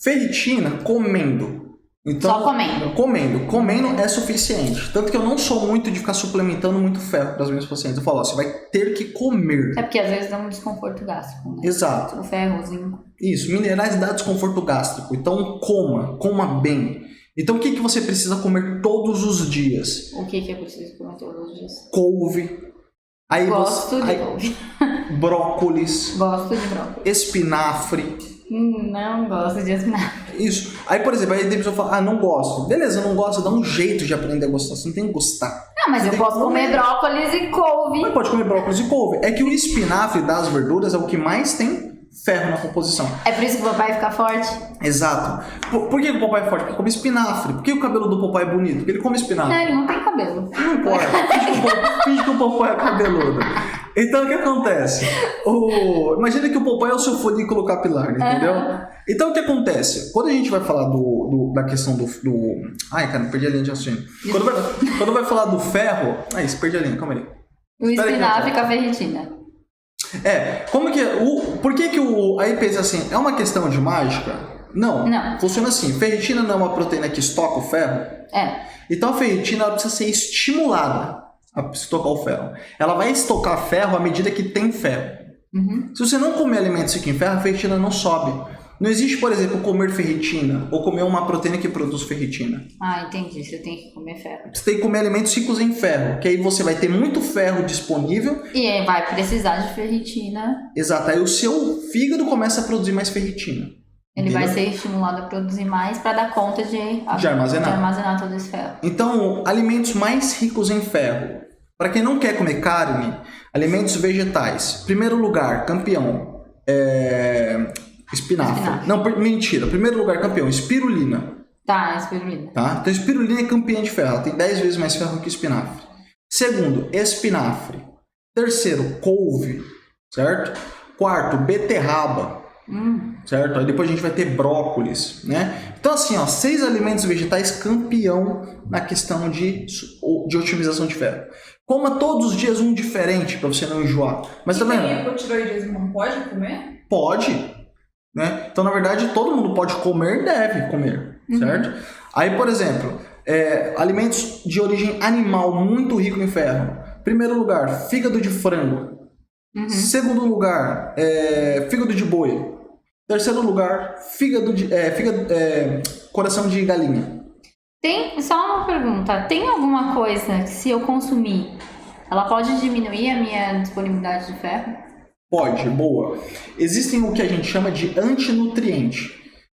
Ferritina, comendo. Então, só comendo? Comendo é suficiente. Tanto que eu não sou muito de ficar suplementando muito ferro para os meus pacientes. Eu falo, você vai ter que comer. É porque às vezes dá um desconforto gástrico, né? Exato. O ferro, o zinco. Isso, minerais dá desconforto gástrico. Então coma bem. Então, o que você precisa comer todos os dias? O que é preciso comer todos os dias? Couve. Gosto de couve. Brócolis. Gosto de brócolis. Espinafre. Não gosto de espinafre. Isso. Aí, por exemplo, aí a pessoa fala, não gosto. Beleza, não gosto, dá um jeito de aprender a gostar. Você não tem que gostar. Não, mas eu posso comer brócolis e couve. Mas pode comer brócolis e couve. É que o espinafre das verduras é o que mais tem ferro na composição. É por isso que o papai fica forte? Exato. Por que o papai é forte? Porque come espinafre. Por que o cabelo do papai é bonito? Porque ele come espinafre. Não, ele não tem cabelo. Não importa. Finge que o papai é cabeludo. Então, o que acontece? Imagina que o papai é o seu folículo capilar, entendeu? Então, o que acontece? Quando a gente vai falar da questão do... Ai, cara, perdi a linha de raciocínio. Quando vai falar do ferro... Ai, você perdi a linha, calma aí. O espinafre com a ferritina. Como que... Por que aí pensa assim, é uma questão de mágica? Não. Funciona assim, ferritina não é uma proteína que estoca o ferro? Então, a ferritina ela precisa ser estimulada a estocar o ferro. Ela vai estocar ferro à medida que tem ferro. Se você não comer alimentos ricos em ferro, a ferritina não sobe. Não existe, por exemplo, comer ferritina ou comer uma proteína que produz ferritina. Entendi. Você tem que comer ferro. Você tem que comer alimentos ricos em ferro, que aí você vai ter muito ferro disponível. E aí vai precisar de ferritina. Exato. Aí o seu fígado começa a produzir mais ferritina. Ele vai ser estimulado a produzir mais para dar conta de armazenar todo esse ferro. Então, alimentos mais ricos em ferro. Para quem não quer comer carne, alimentos vegetais. Primeiro lugar, campeão. Espinafre. Não, mentira. Primeiro lugar, campeão. Espirulina. Espirulina. Então, espirulina é campeã de ferro. Ela tem 10 vezes mais ferro que espinafre. Segundo, espinafre. Terceiro, couve. Certo? Quarto, beterraba. Certo? Aí depois a gente vai ter brócolis, né? Então assim, 6 alimentos vegetais campeão na questão de otimização de ferro. Coma todos os dias um diferente para você não enjoar. Mas também quem é hipotireoidismo não pode comer? Pode, né? Então na verdade todo mundo pode comer, deve comer, certo? Aí por exemplo, alimentos de origem animal muito rico em ferro. Primeiro lugar, fígado de frango. Segundo lugar, fígado de boi. Terceiro lugar, coração de galinha. Tem só uma pergunta. Tem alguma coisa que se eu consumir, ela pode diminuir a minha disponibilidade de ferro? Pode, boa. Existem o que a gente chama de antinutriente.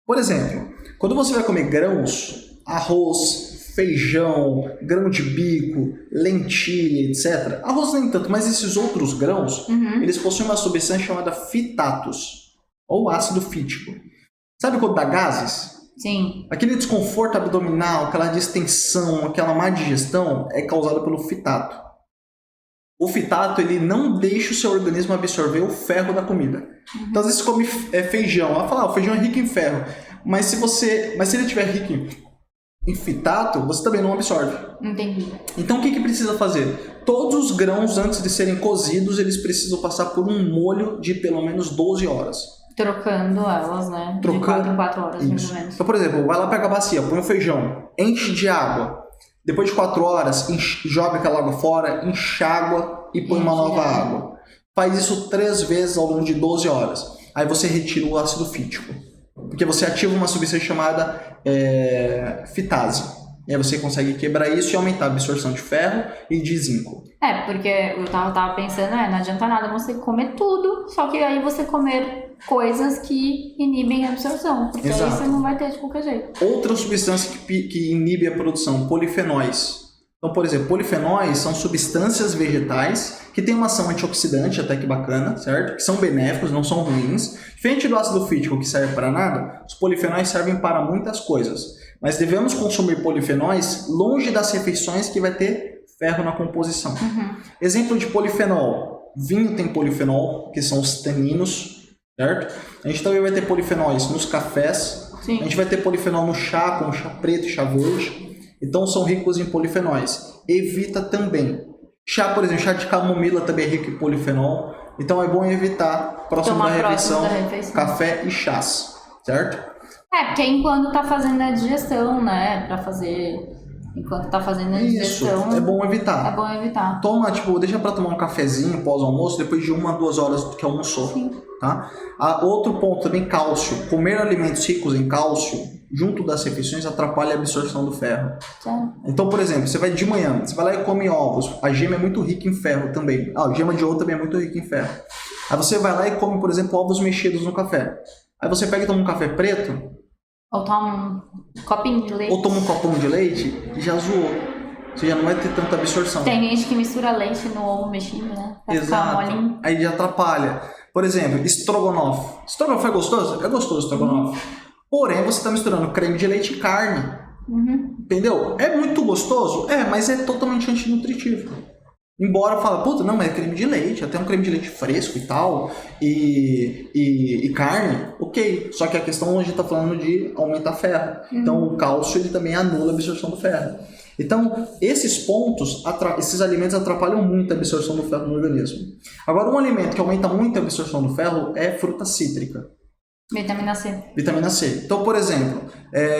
Por exemplo, quando você vai comer grãos, arroz, feijão, grão de bico, lentilha, etc. Arroz nem tanto, mas esses outros grãos, eles possuem uma substância chamada fitatos, ou ácido fítico. Sabe quando dá gases? Sim. Aquele desconforto abdominal, aquela distensão, aquela má digestão é causado pelo fitato. O fitato, ele não deixa o seu organismo absorver o ferro da comida. Então, às vezes você come feijão. Ela fala, o feijão é rico em ferro. Mas se ele estiver rico em fitato, você também não absorve. Entendi. Então, o que precisa fazer? Todos os grãos, antes de serem cozidos, eles precisam passar por um molho de pelo menos 12 horas. Trocando elas, né? De 4 em 4 horas, mais ou menos. Então, por exemplo, vai lá, pega a bacia, põe o feijão, enche de água. Depois de 4 horas, joga aquela água fora, enxágua e põe uma nova água. Faz isso 3 vezes ao longo de 12 horas. Aí você retira o ácido fítico. Porque você ativa uma substância chamada fitase. E aí você consegue quebrar isso e aumentar a absorção de ferro e de zinco. Porque eu tava pensando, não adianta nada você comer tudo, só que aí você comer coisas que inibem a absorção. Porque Exato. aí você não vai ter de qualquer jeito. Outra substância que inibe a produção, polifenóis. Então, por exemplo, polifenóis são substâncias vegetais que têm uma ação antioxidante, até que bacana, certo? Que são benéficos, não são ruins. Diferente do ácido fítico, que serve para nada, os polifenóis servem para muitas coisas. Mas devemos consumir polifenóis longe das refeições que vai ter ferro na composição. Exemplo de polifenol. Vinho tem polifenol, que são os taninos, certo? A gente também vai ter polifenóis nos cafés. Sim. A gente vai ter polifenol no chá, como chá preto e chá verde. Então são ricos em polifenóis. Evita também. Chá, por exemplo, chá de camomila também é rico em polifenol. Então é bom evitar, próximo da refeição, café e chás, certo? Porque enquanto tá fazendo a digestão, né? Enquanto tá fazendo a digestão. Isso, é bom evitar. É bom evitar. Toma, deixa pra tomar um cafezinho pós-almoço, depois de 1 a 2 horas que almoçou. Sim. Tá? Outro ponto também, cálcio. Comer alimentos ricos em cálcio, junto das refeições, atrapalha a absorção do ferro. Tá. Então, por exemplo, você vai de manhã, você vai lá e come ovos. A gema é muito rica em ferro também. A gema de ovo também é muito rica em ferro. Aí você vai lá e come, por exemplo, ovos mexidos no café. Aí você pega e toma um café preto. Ou toma um copinho de leite. Ou toma um copão de leite e já zoou. Você já não vai ter tanta absorção. Tem gente que mistura leite no ovo mexido, né? Pra Exato. ficar molinho. Aí já atrapalha. Por exemplo, estrogonofe. Estrogonofe é gostoso? É gostoso estrogonofe. Porém, você está misturando creme de leite e carne. Entendeu? É muito gostoso? É, mas é totalmente antinutritivo. Embora fala, puta, não, mas é creme de leite, até um creme de leite fresco e tal, e carne, ok. Só que a questão hoje está falando de aumentar ferro. Então o cálcio ele também anula a absorção do ferro. Então esses pontos, esses alimentos atrapalham muito a absorção do ferro no organismo. Agora um alimento que aumenta muito a absorção do ferro é fruta cítrica. Vitamina C. Vitamina C. Então, por exemplo,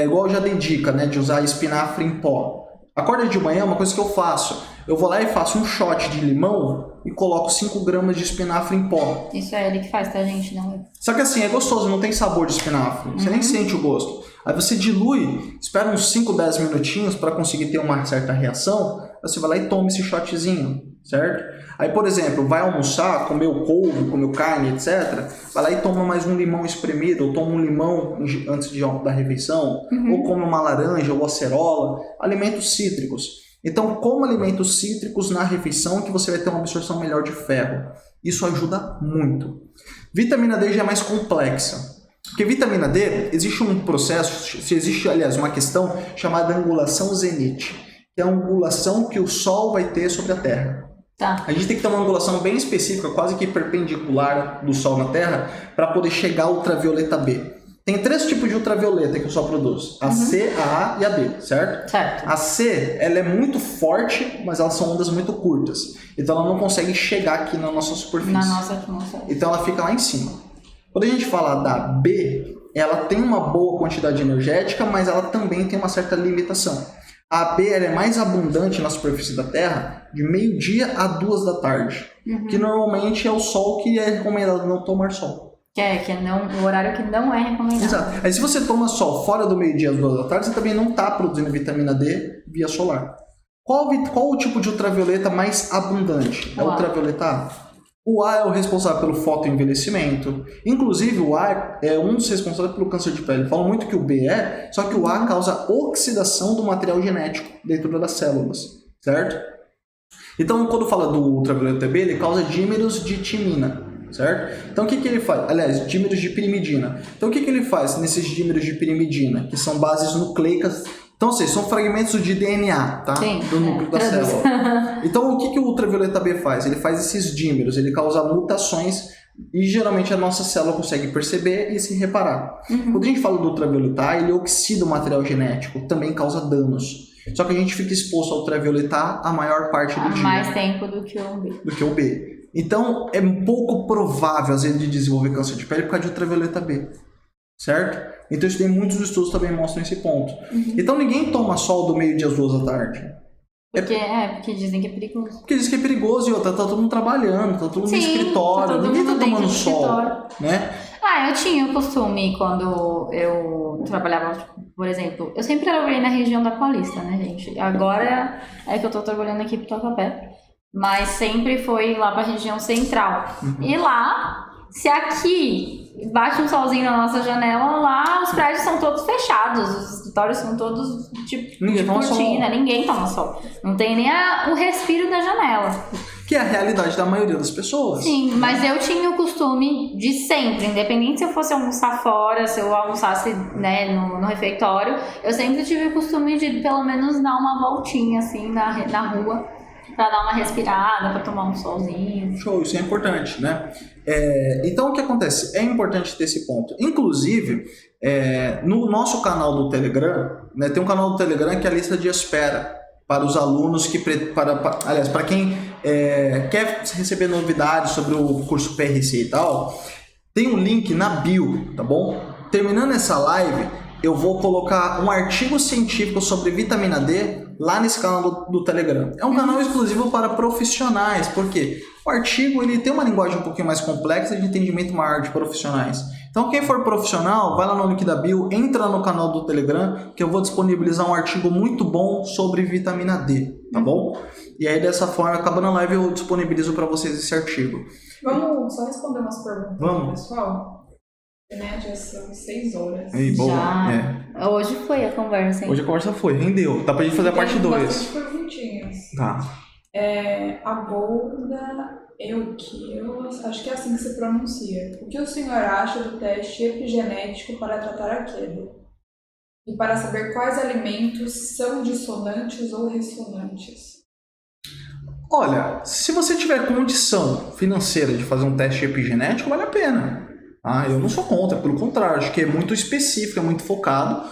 igual eu já dei dica, né, de usar espinafre em pó. Acorda de manhã, uma coisa que eu faço, eu vou lá e faço um shot de limão e coloco 5 gramas de espinafre em pó. Isso é ele que faz, tá, gente? Não é. Só que assim, é gostoso, não tem sabor de espinafre, você nem sente o gosto. Aí você dilui, espera uns 5, 10 minutinhos para conseguir ter uma certa reação, você vai lá e toma esse shotzinho, certo? Aí, por exemplo, vai almoçar, comeu couve, comeu carne, etc. Vai lá e toma mais um limão espremido, ou toma um limão antes da refeição, ou come uma laranja ou acerola, alimentos cítricos. Então, coma alimentos cítricos na refeição que você vai ter uma absorção melhor de ferro. Isso ajuda muito. Vitamina D já é mais complexa. Porque vitamina D, existe um processo, existe, aliás, uma questão chamada angulação zenite, que é a angulação que o Sol vai ter sobre a Terra. Tá. A gente tem que ter uma angulação bem específica, quase que perpendicular do Sol na Terra, para poder chegar ao ultravioleta B. Tem 3 tipos de ultravioleta que o Sol produz. A C, a A e a B, certo? Certo. A C, ela é muito forte, mas elas são ondas muito curtas. Então ela não consegue chegar aqui na nossa superfície. Na nossa atmosfera. Então ela fica lá em cima. Quando a gente fala da B, ela tem uma boa quantidade energética, mas ela também tem uma certa limitação. A B ela é mais abundante na superfície da Terra de meio-dia a 2 da tarde. Que normalmente é o sol que é recomendado não tomar sol. O horário que não é recomendado. Exato. Aí se você toma sol fora do meio-dia às 2 da tarde, você também não está produzindo vitamina D via solar. Qual o tipo de ultravioleta mais abundante? É o ultravioleta A. O A é o responsável pelo fotoenvelhecimento. Inclusive, o A é um dos responsáveis pelo câncer de pele. Falam muito que o B só que o A causa oxidação do material genético dentro das células, certo? Então, quando fala do ultravioleta B, ele causa dímeros de timina, certo? Então, o que ele faz? Aliás, dímeros de pirimidina. Então, o que ele faz nesses dímeros de pirimidina, que são bases nucleicas? Então, são fragmentos de DNA, tá? Sim, do núcleo da célula. Então, o que o ultravioleta B faz? Ele faz esses dímeros, ele causa mutações e geralmente a nossa célula consegue perceber e se reparar. Quando a gente fala do ultravioleta A, ele oxida o material genético, também causa danos. Só que a gente fica exposto ao ultravioleta A a maior parte do dia. Mais tempo do que o B. Então, é um pouco provável, às vezes, de desenvolver câncer de pele por causa de ultravioleta B. Certo? Então, isso tem muitos estudos que também mostram esse ponto. Então, ninguém toma sol do meio-dia às 2 da tarde. Porque dizem que é perigoso. Porque dizem que é perigoso e tá todo mundo trabalhando, tá todo mundo no escritório, ninguém tá tomando sol, né? Eu tinha o costume, quando eu trabalhava, por exemplo, eu sempre trabalhei na região da Paulista, né, gente? Agora é que eu tô trabalhando aqui pro Tatuapé, mas sempre foi lá pra região central. E lá, se aqui bate um solzinho na nossa janela, lá os prédios são todos fechados, os escritórios são todos tipo ninguém toma cortina, sol. Ninguém toma sol. Não tem nem o respiro da janela. Que é a realidade da maioria das pessoas. Sim, mas eu tinha o costume de sempre, independente se eu fosse almoçar fora, se eu almoçasse, né, no refeitório, eu sempre tive o costume de pelo menos dar uma voltinha assim na rua, pra dar uma respirada, pra tomar um solzinho. Show, isso é importante, né? Então, o que acontece? É importante ter esse ponto. Inclusive, no nosso canal do Telegram, né, tem um canal do Telegram que é a lista de espera para os alunos para quem quer receber novidades sobre o curso PRC e tal, tem um link na bio, tá bom? Terminando essa live, eu vou colocar um artigo científico sobre vitamina D lá nesse canal do Telegram. É um canal exclusivo para profissionais, porque o artigo ele tem uma linguagem um pouquinho mais complexa de entendimento maior de profissionais. Então, quem for profissional, vai lá no link da bio, entra no canal do Telegram, que eu vou disponibilizar um artigo muito bom sobre vitamina D, tá bom? E aí, dessa forma, acabando a live, eu disponibilizo para vocês esse artigo. Vamos só responder umas perguntas do pessoal? Já são 6 horas. Ei, boa. Já. Hoje foi a conversa, hein? Hoje a conversa foi, rendeu. Dá pra gente fazer a parte 2. Bastante perguntinhas. Tá. A Golda Eu acho que é assim que se pronuncia. O que o senhor acha do teste epigenético para tratar a queda? E para saber quais alimentos são dissonantes ou ressonantes? Olha, se você tiver condição financeira de fazer um teste epigenético, vale a pena. Eu não sou contra, pelo contrário, acho que é muito específico, é muito focado.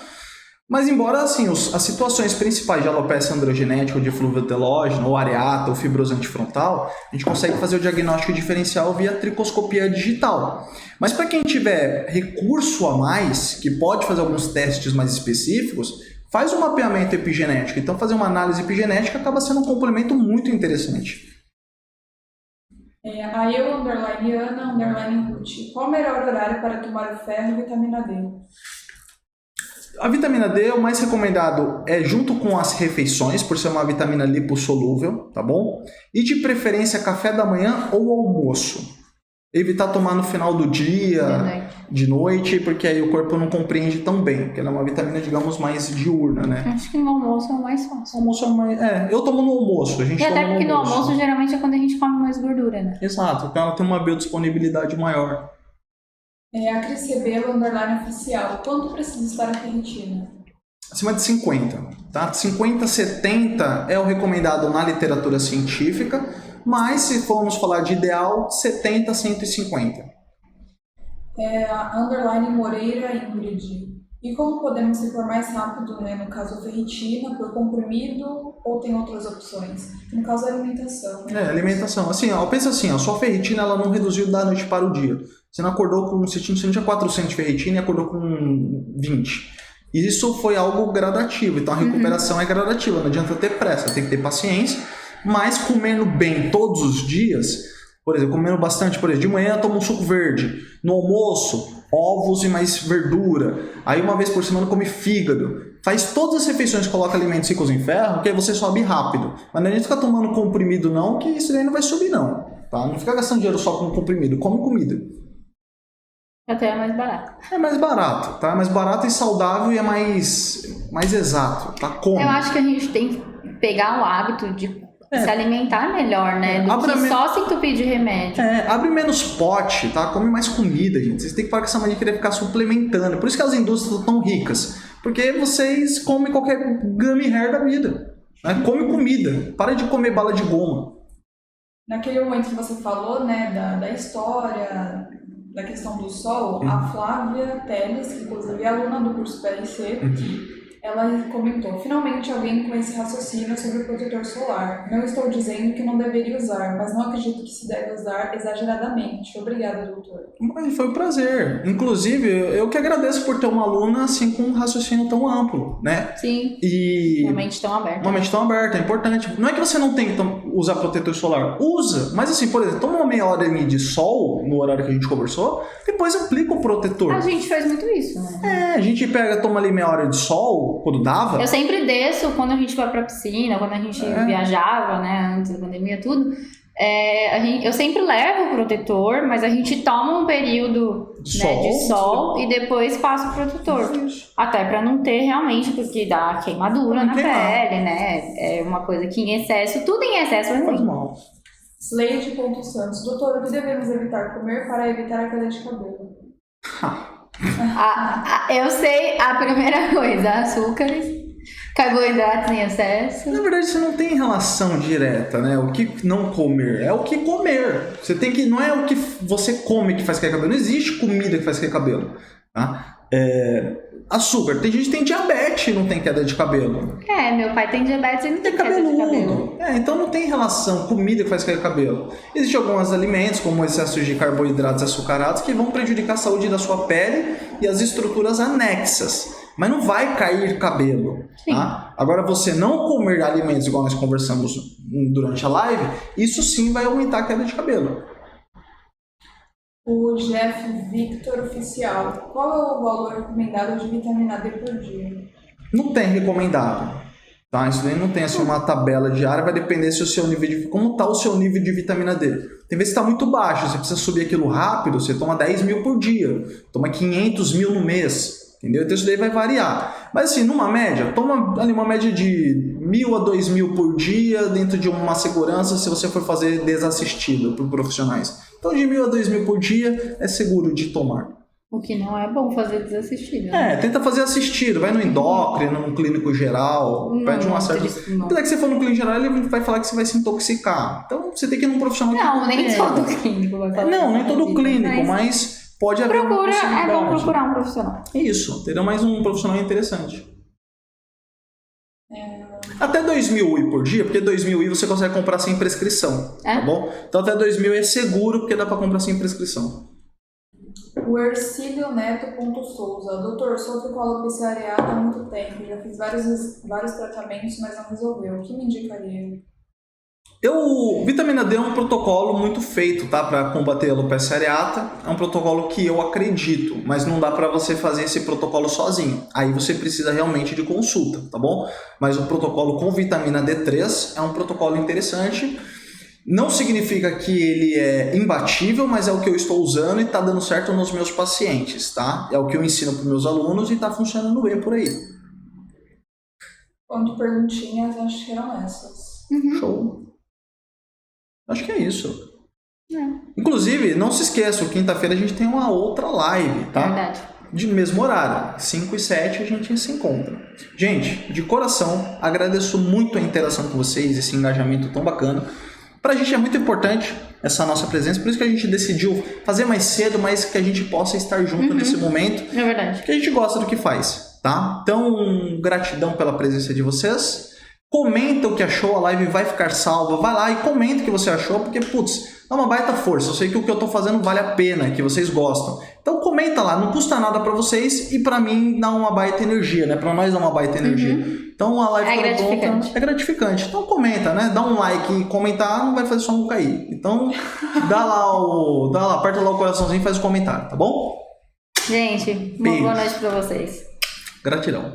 Mas embora assim, as situações principais de alopecia androgenética, ou de eflúvio telógeno, ou areata, ou fibrose antifrontal, a gente consegue fazer o diagnóstico diferencial via tricoscopia digital. Mas para quem tiver recurso a mais, que pode fazer alguns testes mais específicos, faz um mapeamento epigenético. Então fazer uma análise epigenética acaba sendo um complemento muito interessante. A eu, Ana, Ruth. Qual o melhor horário para tomar o ferro e vitamina D? A vitamina D, o mais recomendado é junto com as refeições, por ser uma vitamina lipossolúvel, tá bom? E de preferência café da manhã ou almoço. Evitar tomar no final do dia, de noite, porque aí o corpo não compreende tão bem, porque ela é uma vitamina, digamos, mais diurna, né? Acho que no almoço é o mais fácil. O almoço é o mais... eu tomo no almoço, a gente e toma até porque no almoço geralmente é quando a gente come mais gordura, né? Exato, então ela tem uma biodisponibilidade maior. A Cris Rebelo, oficial. Quanto precisa estar a ferritina? Acima de 50, tá? 50, 70 é o recomendado na literatura científica, mas se formos falar de ideal, 70, 150. A Moreira Ingrid. E como podemos repor mais rápido, né? No caso, a ferritina, por comprimido ou tem outras opções? No caso, a alimentação. Alimentação. Assim, pensa assim, a sua ferritina ela não reduziu da noite para o dia. Você não acordou com... Você tinha 400 de ferritina e acordou com 20. E isso foi algo gradativo. Então a recuperação é gradativa. Não adianta ter pressa, tem que ter paciência. Mas comendo bem todos os dias, por exemplo, comendo bastante, por exemplo, de manhã toma um suco verde. No almoço, ovos e mais verdura. Aí uma vez por semana come fígado. Faz todas as refeições, coloca alimentos ricos em ferro, que aí você sobe rápido. Mas não é nem ficar tomando comprimido não, que isso aí não vai subir não. Tá? Não fica gastando dinheiro só com comprimido, come comida. Até é mais barato. É mais barato, tá? É mais barato e saudável e é mais exato, tá? Como? Eu acho que a gente tem que pegar o hábito de se alimentar melhor, né? Do que só se entupir de remédio. Abre menos pote, tá? Come mais comida, gente. Vocês têm que parar com essa mania de querer ficar suplementando. Por isso que as indústrias estão tão ricas. Porque vocês comem qualquer gummy hair da vida. Né? Come comida. Para de comer bala de goma. Naquele momento que você falou, né, da história, da questão do sol, a Flávia Teles, que inclusive é aluna do curso PLC, ela comentou: finalmente alguém com esse raciocínio sobre o protetor solar. Não estou dizendo que não deveria usar, mas não acredito que se deve usar exageradamente. Obrigada, doutor. Foi um prazer. Inclusive, eu que agradeço por ter uma aluna assim com um raciocínio tão amplo, né? Sim. E uma mente tão aberta. Uma mente tão aberta, é importante. Não é que você não tem que usar protetor solar. Usa. Mas assim, por exemplo, toma uma meia hora de sol no horário que a gente conversou, depois aplica o protetor. A gente faz muito isso, né? A gente toma ali meia hora de sol, quando dava. Eu sempre desço quando a gente vai pra piscina, quando a gente viajava, né, antes da pandemia, tudo. Eu sempre levo o protetor, mas a gente toma um período de sol e depois passa o protetor. Até pra não ter realmente, porque dá queimadura na pele, né? É uma coisa que em excesso, tudo em excesso é ruim. Faz mal. Leite.Santos. Doutor, o que devemos evitar comer para evitar a queda de cabelo? Eu sei a primeira coisa: açúcares, carboidratos em excesso. Na verdade, você não tem relação direta, né? O que não comer é o que comer. Você tem que, não é o que você come que faz cair cabelo. Não existe comida que faz cair cabelo, tá? Açúcar. Tem gente que tem diabetes e não tem queda de cabelo. Meu pai tem diabetes e não tem queda de cabelo. Então não tem relação comida que faz cair cabelo. Existem alguns alimentos, como excesso de carboidratos açucarados, que vão prejudicar a saúde da sua pele e as estruturas anexas. Mas não vai cair cabelo. Tá? Agora, você não comer alimentos, igual nós conversamos durante a live, isso sim vai aumentar a queda de cabelo. O Jeff Victor Oficial. Qual é o valor recomendado de vitamina D por dia? Não tem recomendado. Tá? Isso daí não tem assim, uma tabela diária, vai depender se o seu nível de... Como está o seu nível de vitamina D? Tem vezes que está muito baixo, você precisa subir aquilo rápido, você toma 10 mil por dia, toma 500 mil no mês. Entendeu? Então isso daí vai variar. Mas assim, numa média, toma ali uma média de 1.000 a 2.000 por dia dentro de uma segurança se você for fazer desassistido por profissionais. Então de 1.000 a 2.000 por dia é seguro de tomar. O que não é bom fazer desassistido. Tenta fazer assistido, vai no endócrino, no clínico geral, pede uma certa... Apesar que você for no clínico geral, ele vai falar que você vai se intoxicar. Então você tem que ir num profissional que... Não, nem todo clínico vai falar. Não, nem todo clínico, mas pode haver uma possibilidade. É bom procurar um profissional. Isso, terá mais um profissional interessante. Até 2.000 UI por dia, porque 2.000 UI você consegue comprar sem prescrição, tá bom? Então até 2.000 é seguro, porque dá pra comprar sem prescrição. O Ercílio Neto.Souza. Doutor, sofro com alopecia areata há muito tempo. Já fiz vários tratamentos, mas não resolveu. O que me indicaria? Vitamina D é um protocolo muito feito, tá? Para combater a alopecia areata. É um protocolo que eu acredito, mas não dá para você fazer esse protocolo sozinho. Aí você precisa realmente de consulta, tá bom? Mas o protocolo com vitamina D3 é um protocolo interessante. Não significa que ele é imbatível, mas é o que eu estou usando e está dando certo nos meus pacientes, tá? É o que eu ensino para os meus alunos e está funcionando bem por aí. Quanto perguntinhas, acho que eram essas. Show. Acho que é isso. Inclusive, não se esqueçam, quinta-feira a gente tem uma outra live, tá? Verdade. De mesmo horário, 5 e 7 a gente se encontra. Gente, de coração, agradeço muito a interação com vocês, esse engajamento tão bacana. Pra gente é muito importante essa nossa presença, por isso que a gente decidiu fazer mais cedo, mas que a gente possa estar junto nesse momento. É verdade. Que a gente gosta do que faz, tá? Então, gratidão pela presença de vocês. Comenta o que achou, a live vai ficar salva. Vai lá e comenta o que você achou, porque, putz, dá uma baita força. Eu sei que o que eu tô fazendo vale a pena, que vocês gostam. Então comenta lá, não custa nada pra vocês e pra mim dá uma baita energia, né? Pra nós dá uma baita energia. Então a live é gratificante. Então comenta, né? Dá um like e comentar não vai fazer só um cair. Então aperta lá o coraçãozinho e faz o comentário, tá bom? Gente, uma boa noite pra vocês. Gratidão.